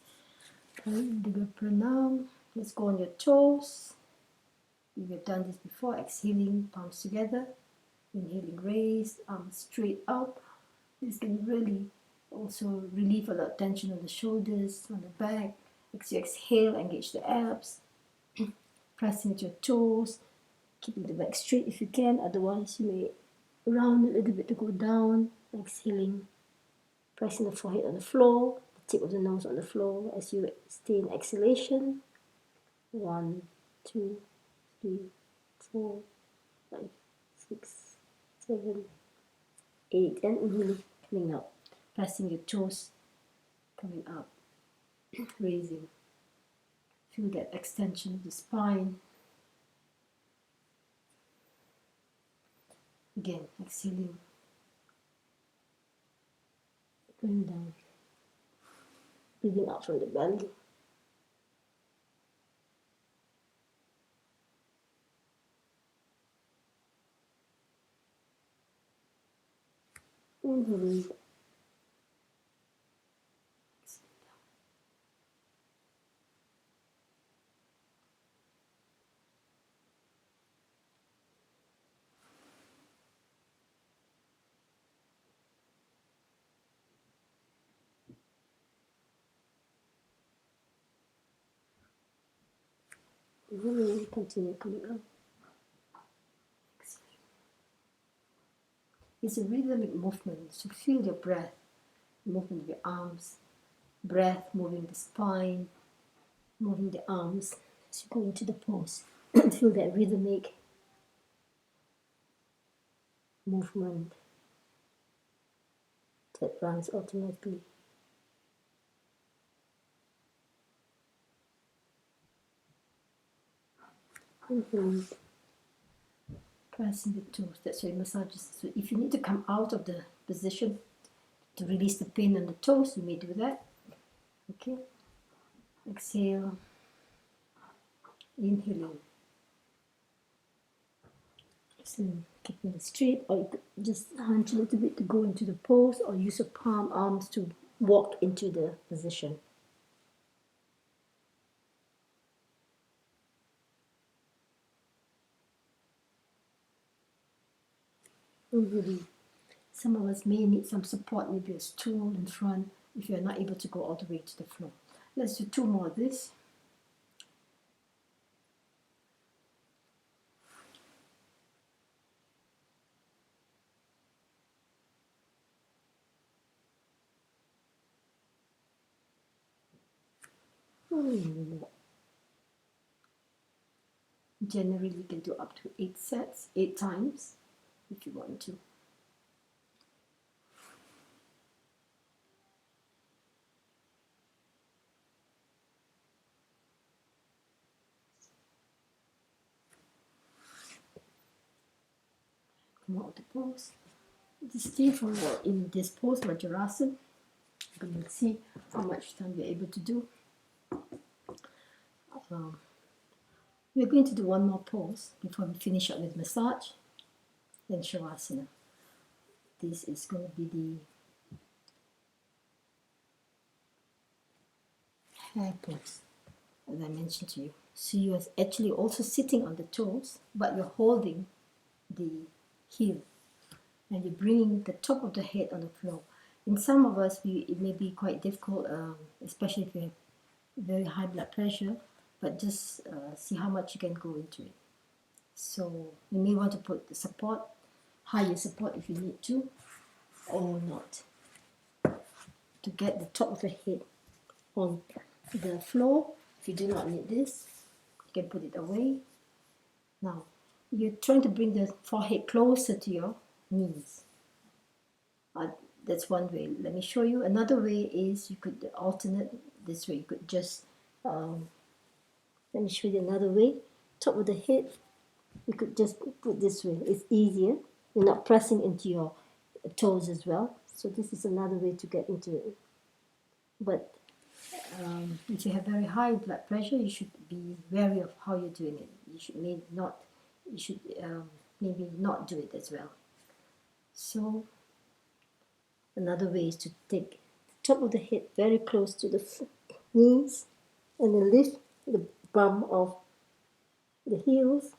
Driga Pranam. Let's go on your toes. If you've done this before, exhaling, palms together. Inhaling, raise, arms straight up. This can really also relieve a lot of tension on the shoulders, on the back. As you exhale, engage the abs. Pressing with your toes, keeping the back straight if you can, otherwise you may round a little bit to go down. Exhaling, pressing the forehead on the floor, the tip of the nose on the floor as you stay in exhalation. 1, 2, 3, 4, 5, 6, 7, 8, and inhaling, coming up, pressing your toes, coming up, raising. Feel that extension of the spine. Again, exhaling, going down, breathing out from the belly. Inhaling. Really continue coming up. It's a rhythmic movement, so feel your breath, movement of your arms, breath moving the spine, moving the arms as you go into the pose. Feel that rhythmic movement that runs automatically. Pressing the toes, that's why massages. So if you need to come out of the position to release the pain on the toes, you may do that. Okay. Exhale. Inhaling. Exhaling. Keeping it straight, or you could just hunch a little bit to go into the pose, or use your palm arms to walk into the position. Really, some of us may need some support, maybe a stool in front if you're not able to go all the way to the floor. Let's do 2 more of this. Generally, you can do up to 8 sets, 8 times if you want to. Come out of the pose. Just stay for a while in this pose, Vajrasana. You can see how much time you're able to do. We're going to do one more pose before we finish up with massage, then Shavasana. This is going to be the hair pose. as I mentioned to you. So you're actually also sitting on the toes, but you're holding the heel, and you're bringing the top of the head on the floor. In some of us, it may be quite difficult, especially if you have very high blood pressure, but just see how much you can go into it. So you may want to put the support, higher support if you need to, or not, to get the top of the head on the floor. If you do not need this, you can put it away. Now, you're trying to bring the forehead closer to your knees. That's one way. Let me show you. Another way is you could alternate this way. You could just, let me show you another way. Top of the head, you could just put this way. It's easier. You're not pressing into your toes as well. So this is another way to get into it. But if you have very high blood pressure, you should be wary of how you're doing it. You should maybe not do it as well. So another way is to take the top of the head very close to the knees, and then lift the bum of the heels.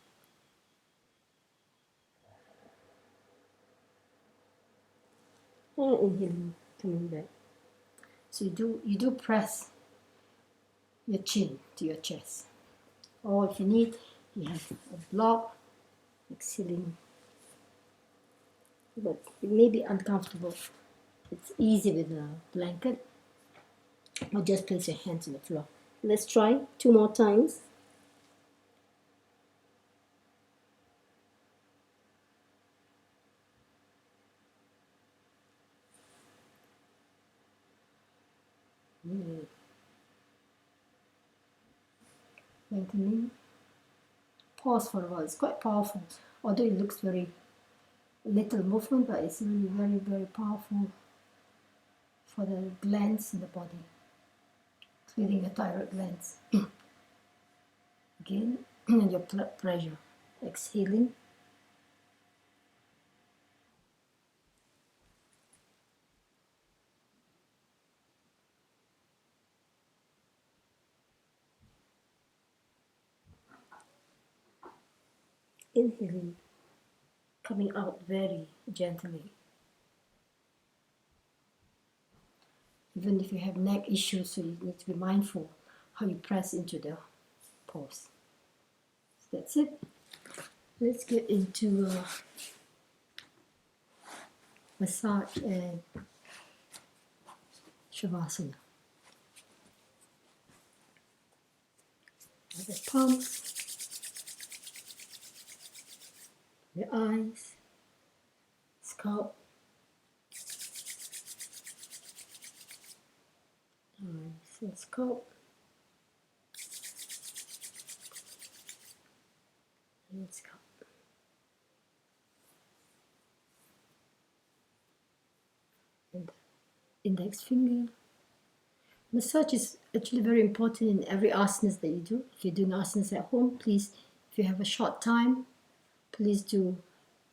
And inhaling, coming back. So you do press your chin to your chest. Or if you need, you have a block, exhaling. But it may be uncomfortable. It's easy with a blanket, or just place your hands on the floor. Let's try 2 more times. Lengthening. Pause for a while. It's quite powerful, although it looks very little movement, but it's really very, very powerful for the glands in the body, including your thyroid glands. Again, and your blood pressure. Exhaling. Inhaling. Coming out very gently. Even if you have neck issues, so you need to be mindful how you press into the pose. So that's it. Let's get into massage and shavasana. The palms, your eyes, scalp, eyes and scalp, and scalp. And index finger. Massage is actually very important in every asanas that you do. If you're doing asanas at home, please, if you have a short time, please do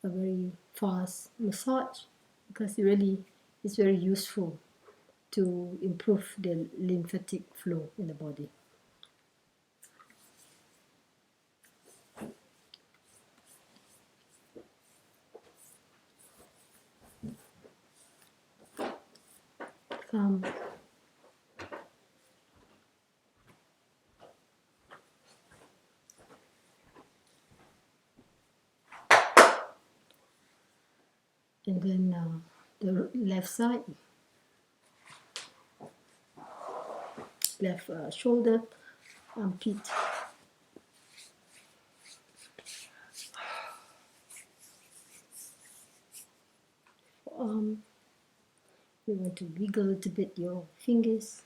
a very fast massage, because it really is very useful to improve the lymphatic flow in the body. And then the left side, left shoulder, armpit. You want to wiggle a little bit your fingers.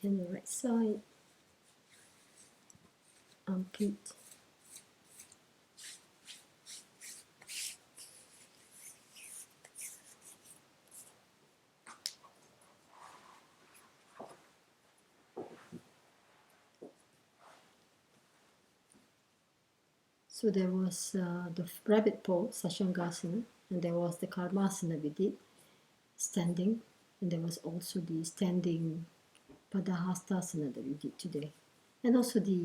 And the right side, armpit. So there was the rabbit pose, Sashangasana, and there was the Karmasana we did. standing, and there was also the standing Padahastasana that we did today, and also the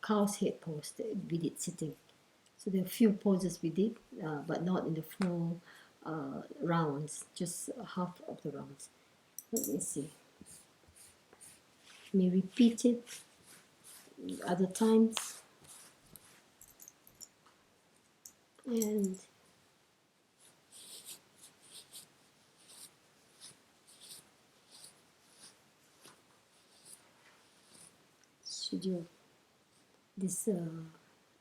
cow's head pose that we did sitting. So there are a few poses we did, but not in the full rounds, just half of the rounds. Let me see. May repeat it other times. And should you this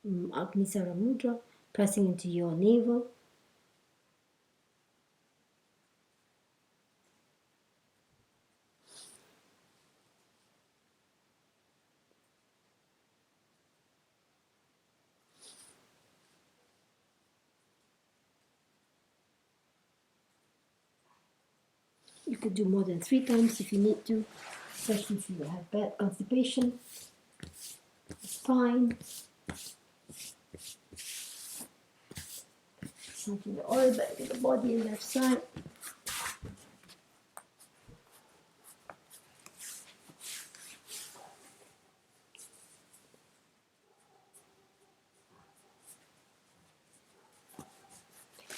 Agnisara Mudra, pressing into your navel. You could do more than 3 times if you need to, especially if you have bad constipation. It's fine. Sinking the oil back in the body and left side.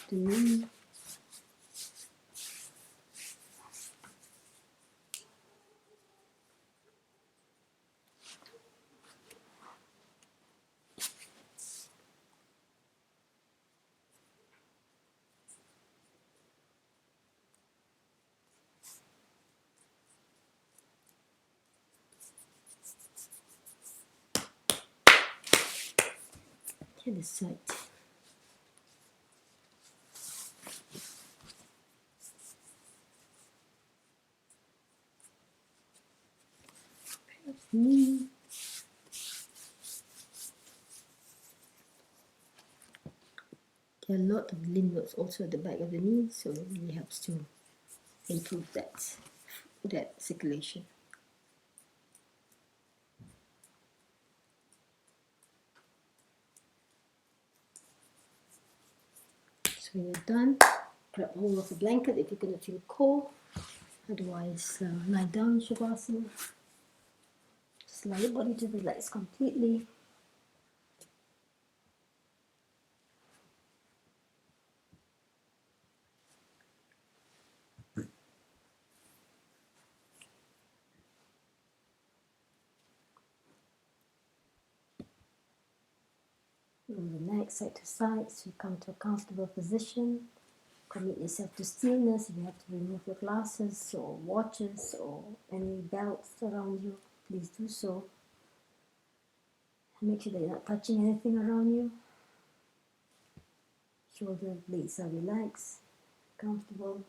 The knee. To the side. Knee. There are a lot of lymph nodes also at the back of the knee, so it really helps to improve that circulation. So when you're done, grab hold of a blanket if you're going to feel cold. Otherwise, lie down in Shavasana. Just allow your body to relax completely. Move the neck side to side so you come to a comfortable position. Commit yourself to stillness. If you have to remove your glasses or watches or any belts around you, please do so. Make sure that you're not touching anything around you. Shoulder blades are relaxed, comfortable,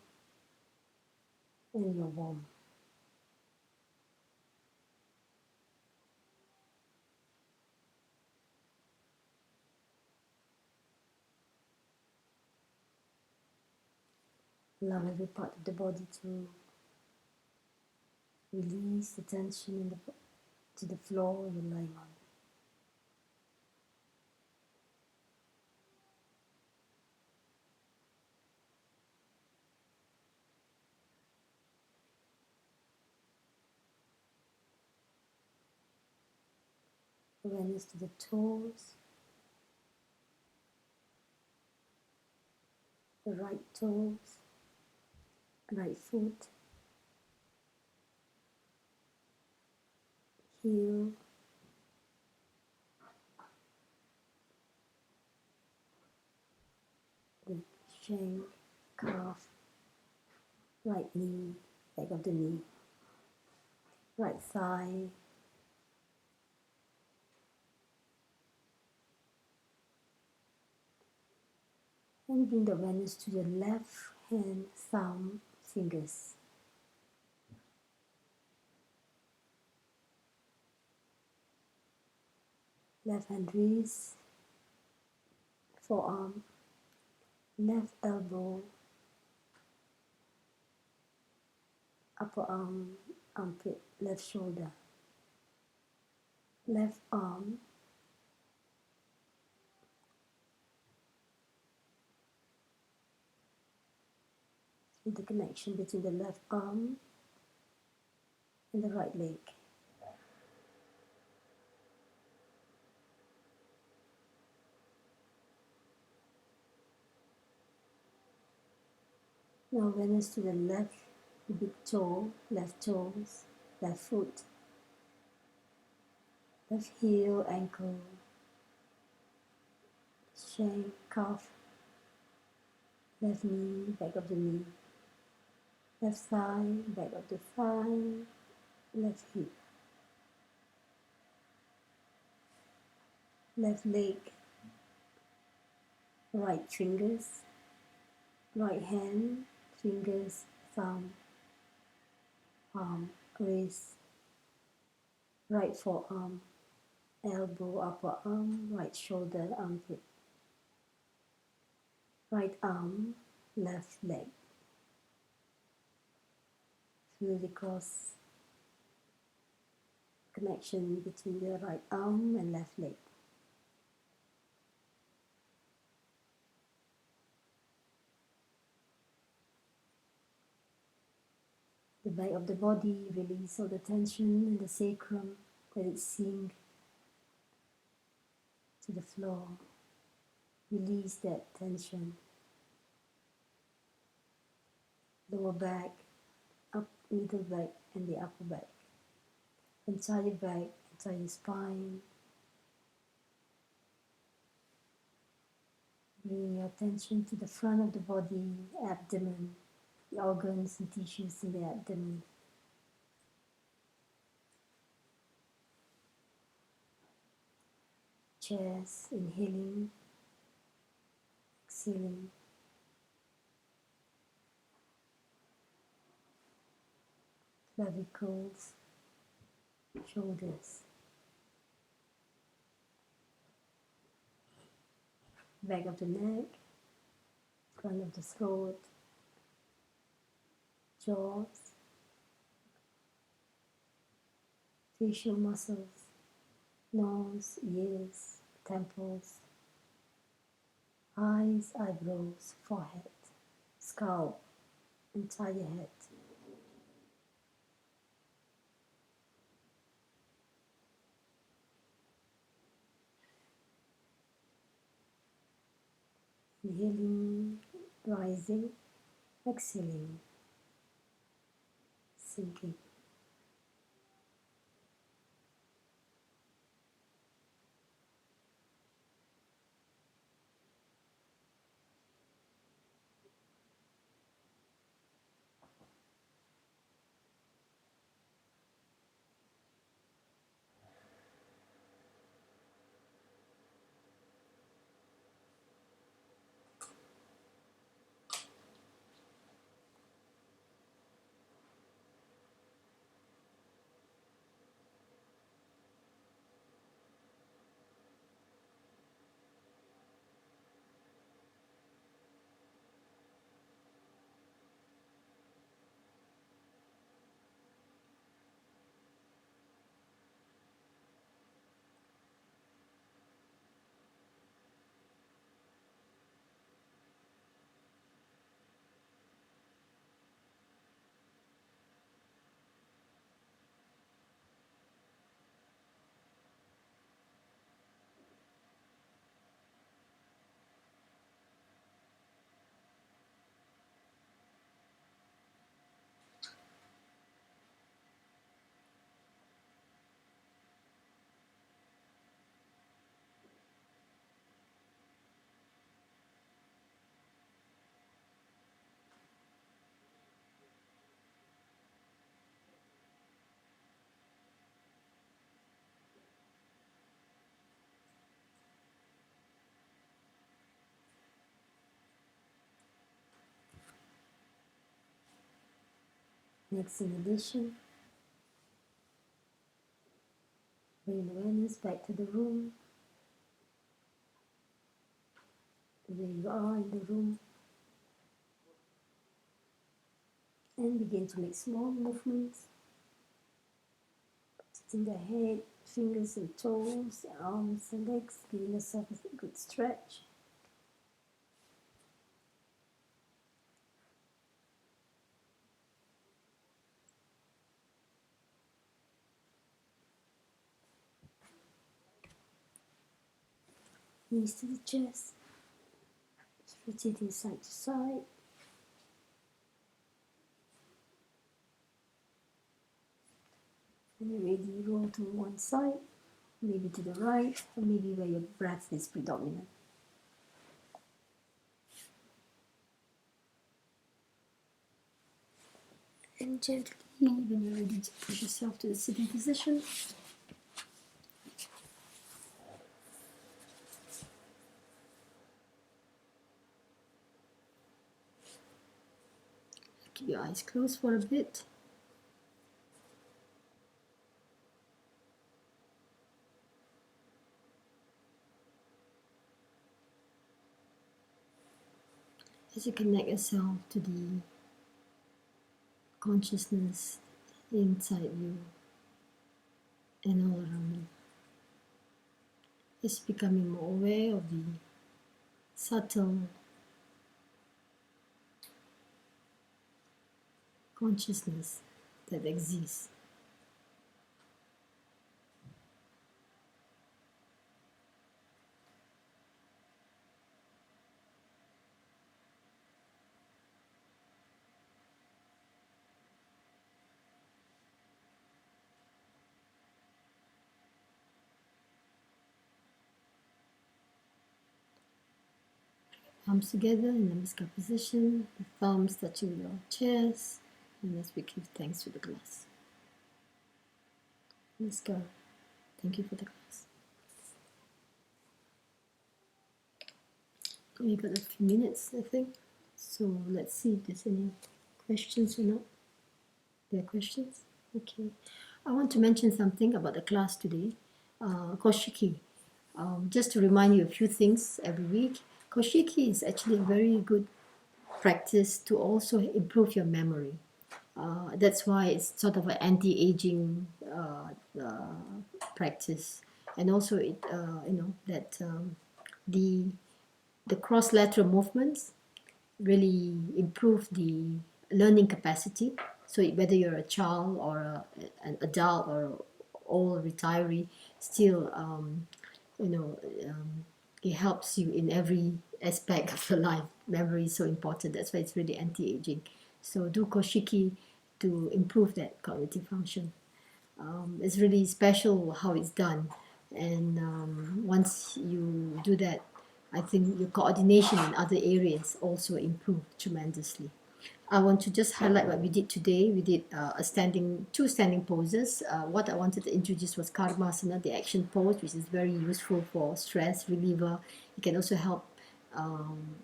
and you're warm. Allow every part of the body to release the tension to the floor you're lying on. Awareness to the toes, the right toes, right foot, heel, the shank, calf, right knee, back of the knee, right thigh, and bring the awareness to your left hand, thumb, fingers. Left hand wrist, forearm, left elbow, upper arm, armpit, left shoulder, left arm, with the connection between the left arm and the right leg. Now awareness to the left big toe, left toes, left foot, left heel, ankle, shank, calf, left knee, back of the knee, left thigh, back of the thigh, left hip, left leg, right fingers, right hand, fingers, thumb, palm, wrist, right forearm, elbow, upper arm, right shoulder, armpit, right arm, left leg. Feel the cross connection between the right arm and left leg. The back of the body, release all the tension in the sacrum, let it sink to the floor. Release that tension. Lower back, up middle back and the upper back. Entire back, entire spine. Bring your attention to the front of the body, abdomen, the organs and tissues in the abdomen. Chest, inhaling, exhaling. Clavicles, shoulders. Back of the neck, front of the throat, jaws, facial muscles, nose, ears, temples, eyes, eyebrows, forehead, scalp, entire head. Inhaling, rising, exhaling, sinking. Next inhalation, bring awareness back to the room, where you are in the room, and begin to make small movements, sitting the head, fingers and toes, arms and legs, giving yourself a good stretch. Knees to the chest. Just rotating side to side. And ready, roll to one side, maybe to the right, or maybe where your breath is predominant. And gently, when you're ready to push yourself to the sitting position. Keep your eyes closed for a bit. As you connect yourself to the consciousness inside you and all around you. Just becoming more aware of the subtle consciousness that exists. Palms together in the Namaskar position, the thumbs touching your chest, and as we give thanks to the glass. Namaskar. Thank you for the class. We got a few minutes, I think. So let's see if there's any questions or not. There are questions? Okay. I want to mention something about the class today. Koshiki. Just to remind you a few things every week. Koshiki is actually a very good practice to also improve your memory. That's why it's sort of an anti-aging practice, and also it that the cross-lateral movements really improve the learning capacity. So whether you're a child or an adult or old retiree, still it helps you in every aspect of your life. Memory is so important. That's why it's really anti-aging. So do koshiki to improve that cognitive function. It's really special how it's done, and once you do that, I think your coordination in other areas also improve tremendously. I want to just highlight what we did today. We did two standing poses. What I wanted to introduce was Karmasana, the action pose, which is very useful for stress reliever. It can also help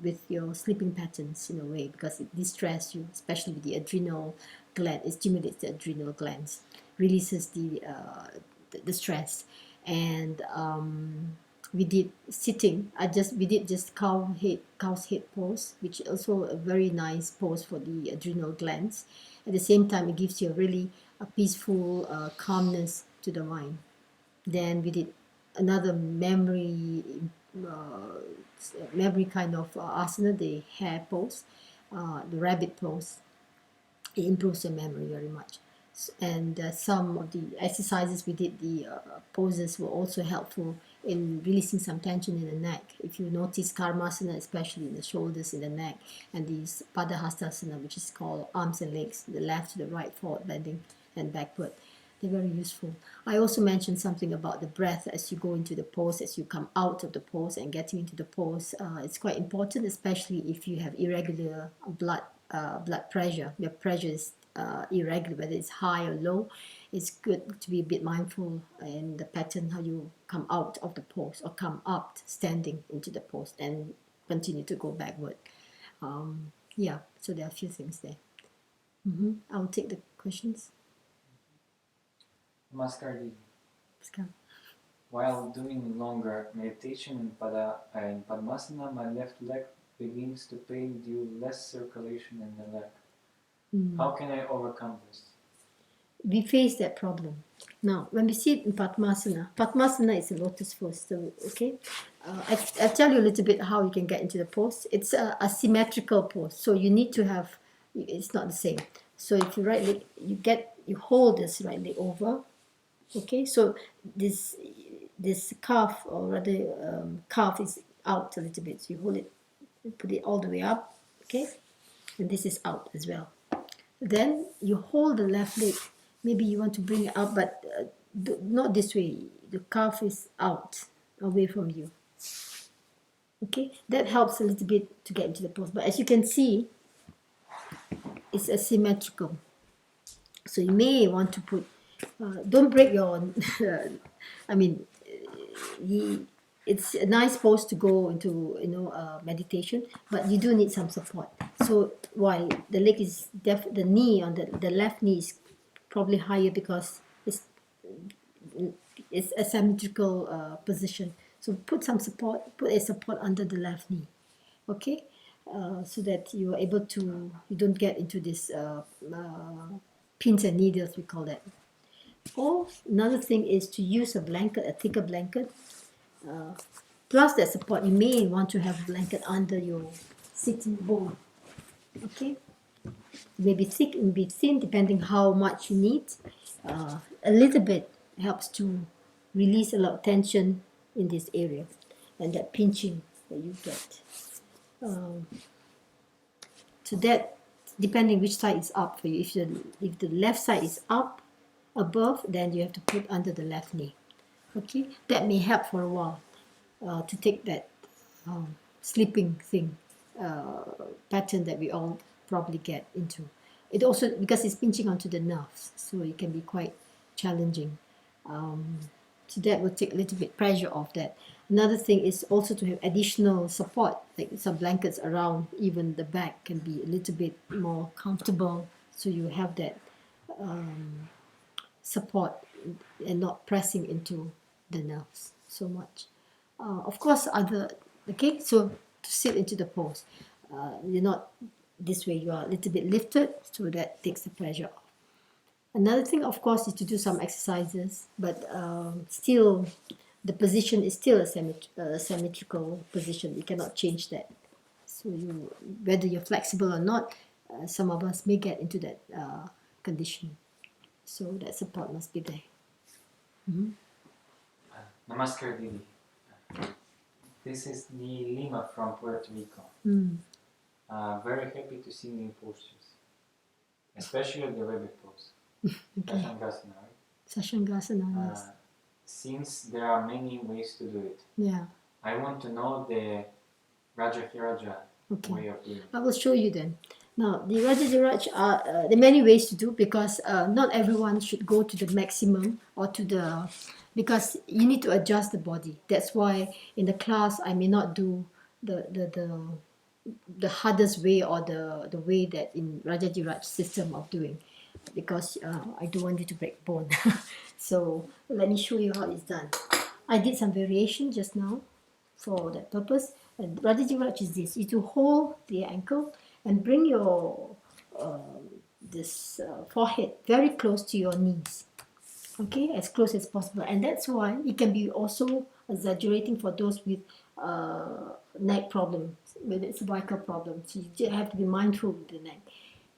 with your sleeping patterns in a way, because it distresses you, especially with the adrenal gland. It stimulates the adrenal glands, releases the stress. And we did sitting. We did just cow's head pose, which is also a very nice pose for the adrenal glands. At the same time, it gives you a peaceful calmness to the mind. Then we did another memory kind of asana, the hare pose, the rabbit pose. It improves your memory very much. And some of the exercises we did, the poses, were also helpful in releasing some tension in the neck. If you notice Karmasana, especially in the shoulders, in the neck, and these Padahastasana, which is called arms and legs, the left to the right, forward bending and backward. They're very useful. I also mentioned something about the breath as you go into the pose, as you come out of the pose and getting into the pose. It's quite important, especially if you have irregular blood pressure. Your pressure is irregular, whether it's high or low. It's good to be a bit mindful in the pattern how you come out of the pose or come up standing into the pose and continue to go backward. Yeah, so there are a few things there. I'll take the questions. Namaskar, Didi. Namaskar. While doing longer meditation in Padmasana, my left leg begins to pain due less circulation in the leg. How can I overcome this? We face that problem. Now, when we sit in Padmasana is a lotus pose. So, okay, I'll tell you a little bit how you can get into the pose. It's a symmetrical pose, so you need to have. It's not the same. So if you right leg, you hold this right leg over. Okay, so this this calf, or rather calf, is out a little bit. So you hold it, put it all the way up, okay, and this is out as well. Then you hold the left leg. Maybe you want to bring it up, but not this way. The calf is out, away from you. Okay, that helps a little bit to get into the pose. But as you can see, it's asymmetrical. So you may want to put, don't break your, I mean, it's a nice pose to go into, meditation, but you do need some support. So while the leg is the knee on the left knee is probably higher because it's a symmetrical position. So put some support, put a support under the left knee, okay, so that you are able to, you don't get into this pins and needles, we call that. Or another thing is to use a blanket, a thicker blanket. Plus that support, you may want to have a blanket under your sitting bone. Okay, maybe thick and be thin depending how much you need. A little bit helps to release a lot of tension in this area and that pinching that you get. So that depending which side is up for you. If the left side is up above, then you have to put under the left knee. Okay, that may help for a while to take that sleeping thing pattern that we all probably get into. It also, because it's pinching onto the nerves, so it can be quite challenging. So that will take a little bit pressure off that. Another thing is also to have additional support, like some blankets around, even the back can be a little bit more comfortable, so you have that support and not pressing into the nerves so much. Of course, okay, so to sit into the pose, you're not this way, you are a little bit lifted, so that takes the pressure off. Another thing, of course, is to do some exercises, but still, the position is still a symmetrical position. You cannot change that. So whether you're flexible or not, some of us may get into that condition. So that support must be there. Namaskar, Didi. This is Lima from Puerto Rico. Very happy to see new postures, especially the rabbit pose. Okay. Sashangasana, right? Sashangasana, yes. Since there are many ways to do it, Yeah. I want to know the Rajahiraja way of doing it. I will show you then. Now, the Rajajiraj are there are many ways to do, because not everyone should go to the maximum or to the, because you need to adjust the body. That's why in the class I may not do the hardest way or the way that in Rajajiraj system of doing, because I don't want you to break bone. So let me show you how it's done. I did some variation just now for that purpose. And Rajajiraj is this: you to hold the ankle and bring your this forehead very close to your knees. Okay, as close as possible. And that's why it can be also exaggerating for those with neck problems, whether it's cervical problems. So you have to be mindful with the neck.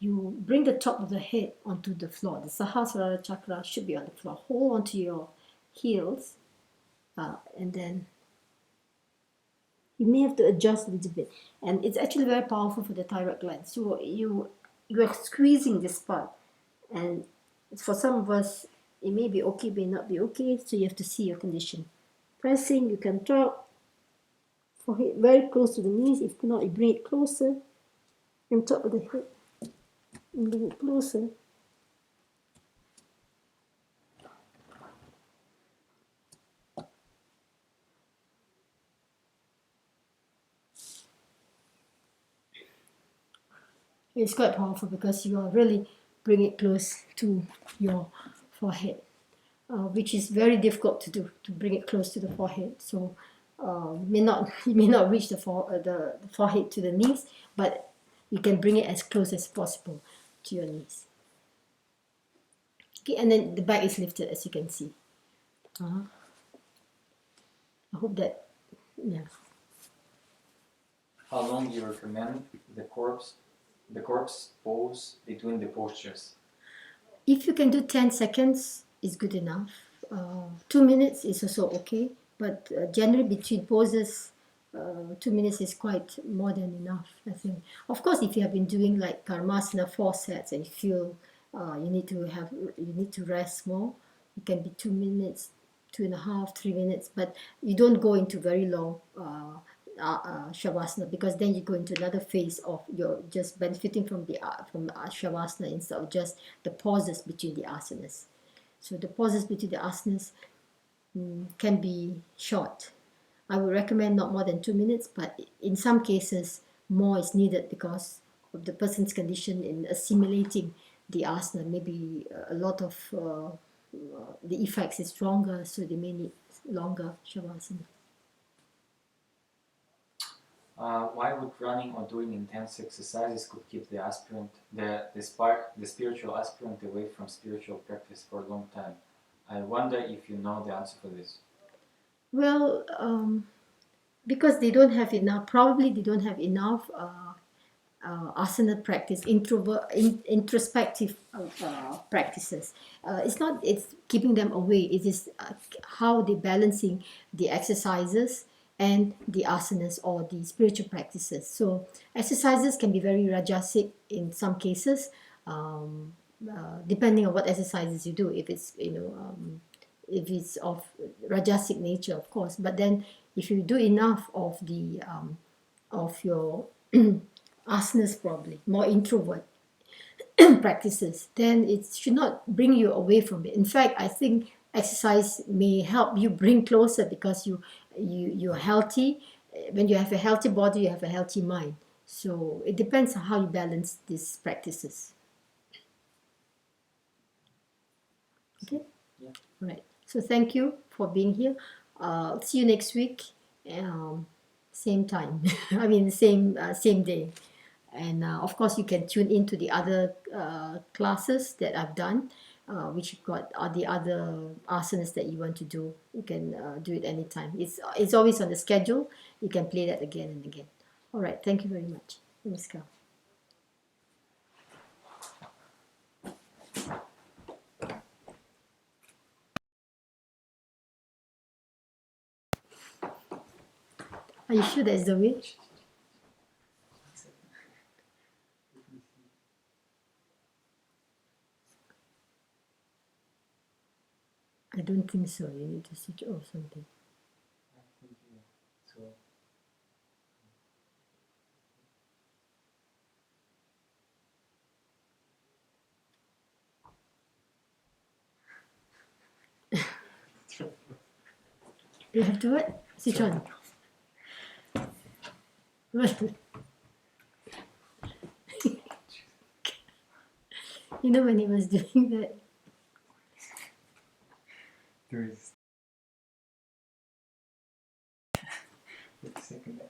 You bring the top of the head onto the floor. The Sahasrara chakra should be on the floor. Hold onto your heels, and then you may have to adjust a little bit. And it's actually very powerful for the thyroid gland. So you are squeezing this part, and for some of us it may be okay, may not be okay, so you have to see your condition. Pressing, you can drop forehead very close to the knees. If not, you bring it closer on top of the head and bring it closer. It's quite powerful because you are really bring it close to your forehead, which is very difficult to do, to bring it close to the forehead. So you may not reach the forehead to the knees, but you can bring it as close as possible to your knees. Okay, and then the back is lifted, as you can see. I hope that, yeah. How long do you recommend the corpse pose between the postures? If you can do 10 seconds, it's good enough. 2 minutes is also okay, but generally between poses, 2 minutes is quite more than enough, I think. Of course, if you have been doing like Karmasana 4 sets and you feel you need to rest more, it can be 2 minutes, 2.5, 3 minutes, but you don't go into very long shavasana, because then you go into another phase of you're just benefiting from the shavasana instead of just the pauses between the asanas. So the pauses between the asanas can be short. I would recommend not more than 2 minutes, but in some cases more is needed because of the person's condition in assimilating the asana. Maybe a lot of the effects is stronger, so they may need longer shavasana. Why would running or doing intense exercises could keep the aspirant, the spiritual aspirant away from spiritual practice for a long time? I wonder if you know the answer for this. Well, because they don't have enough, probably they don't have enough asana practice, introspective practices. It's keeping them away. It is how they balancing the exercises and the asanas or the spiritual practices. So exercises can be very rajasic in some cases, depending on what exercises you do. If it's if it's of rajasic nature, of course. But then if you do enough of the of your asanas, probably more introvert practices, then it should not bring you away from it. In fact, I think exercise may help you bring closer, because you're healthy. When you have a healthy body, you have a healthy mind. So it depends on how you balance these practices. Okay. Yeah. Right. So thank you for being here. See you next week. Same time. I mean, same day. And of course, you can tune into the other classes that I've done, which you've got the other asanas that you want to do. You can do it anytime. It's always on the schedule. You can play that again and again. All right. Thank you very much. Namaskar. Are you sure that's the way? I don't think so. You need to switch off something. I think, yeah. So. You have to what? Switch on. You know, when he was doing that, There is. Wait a second.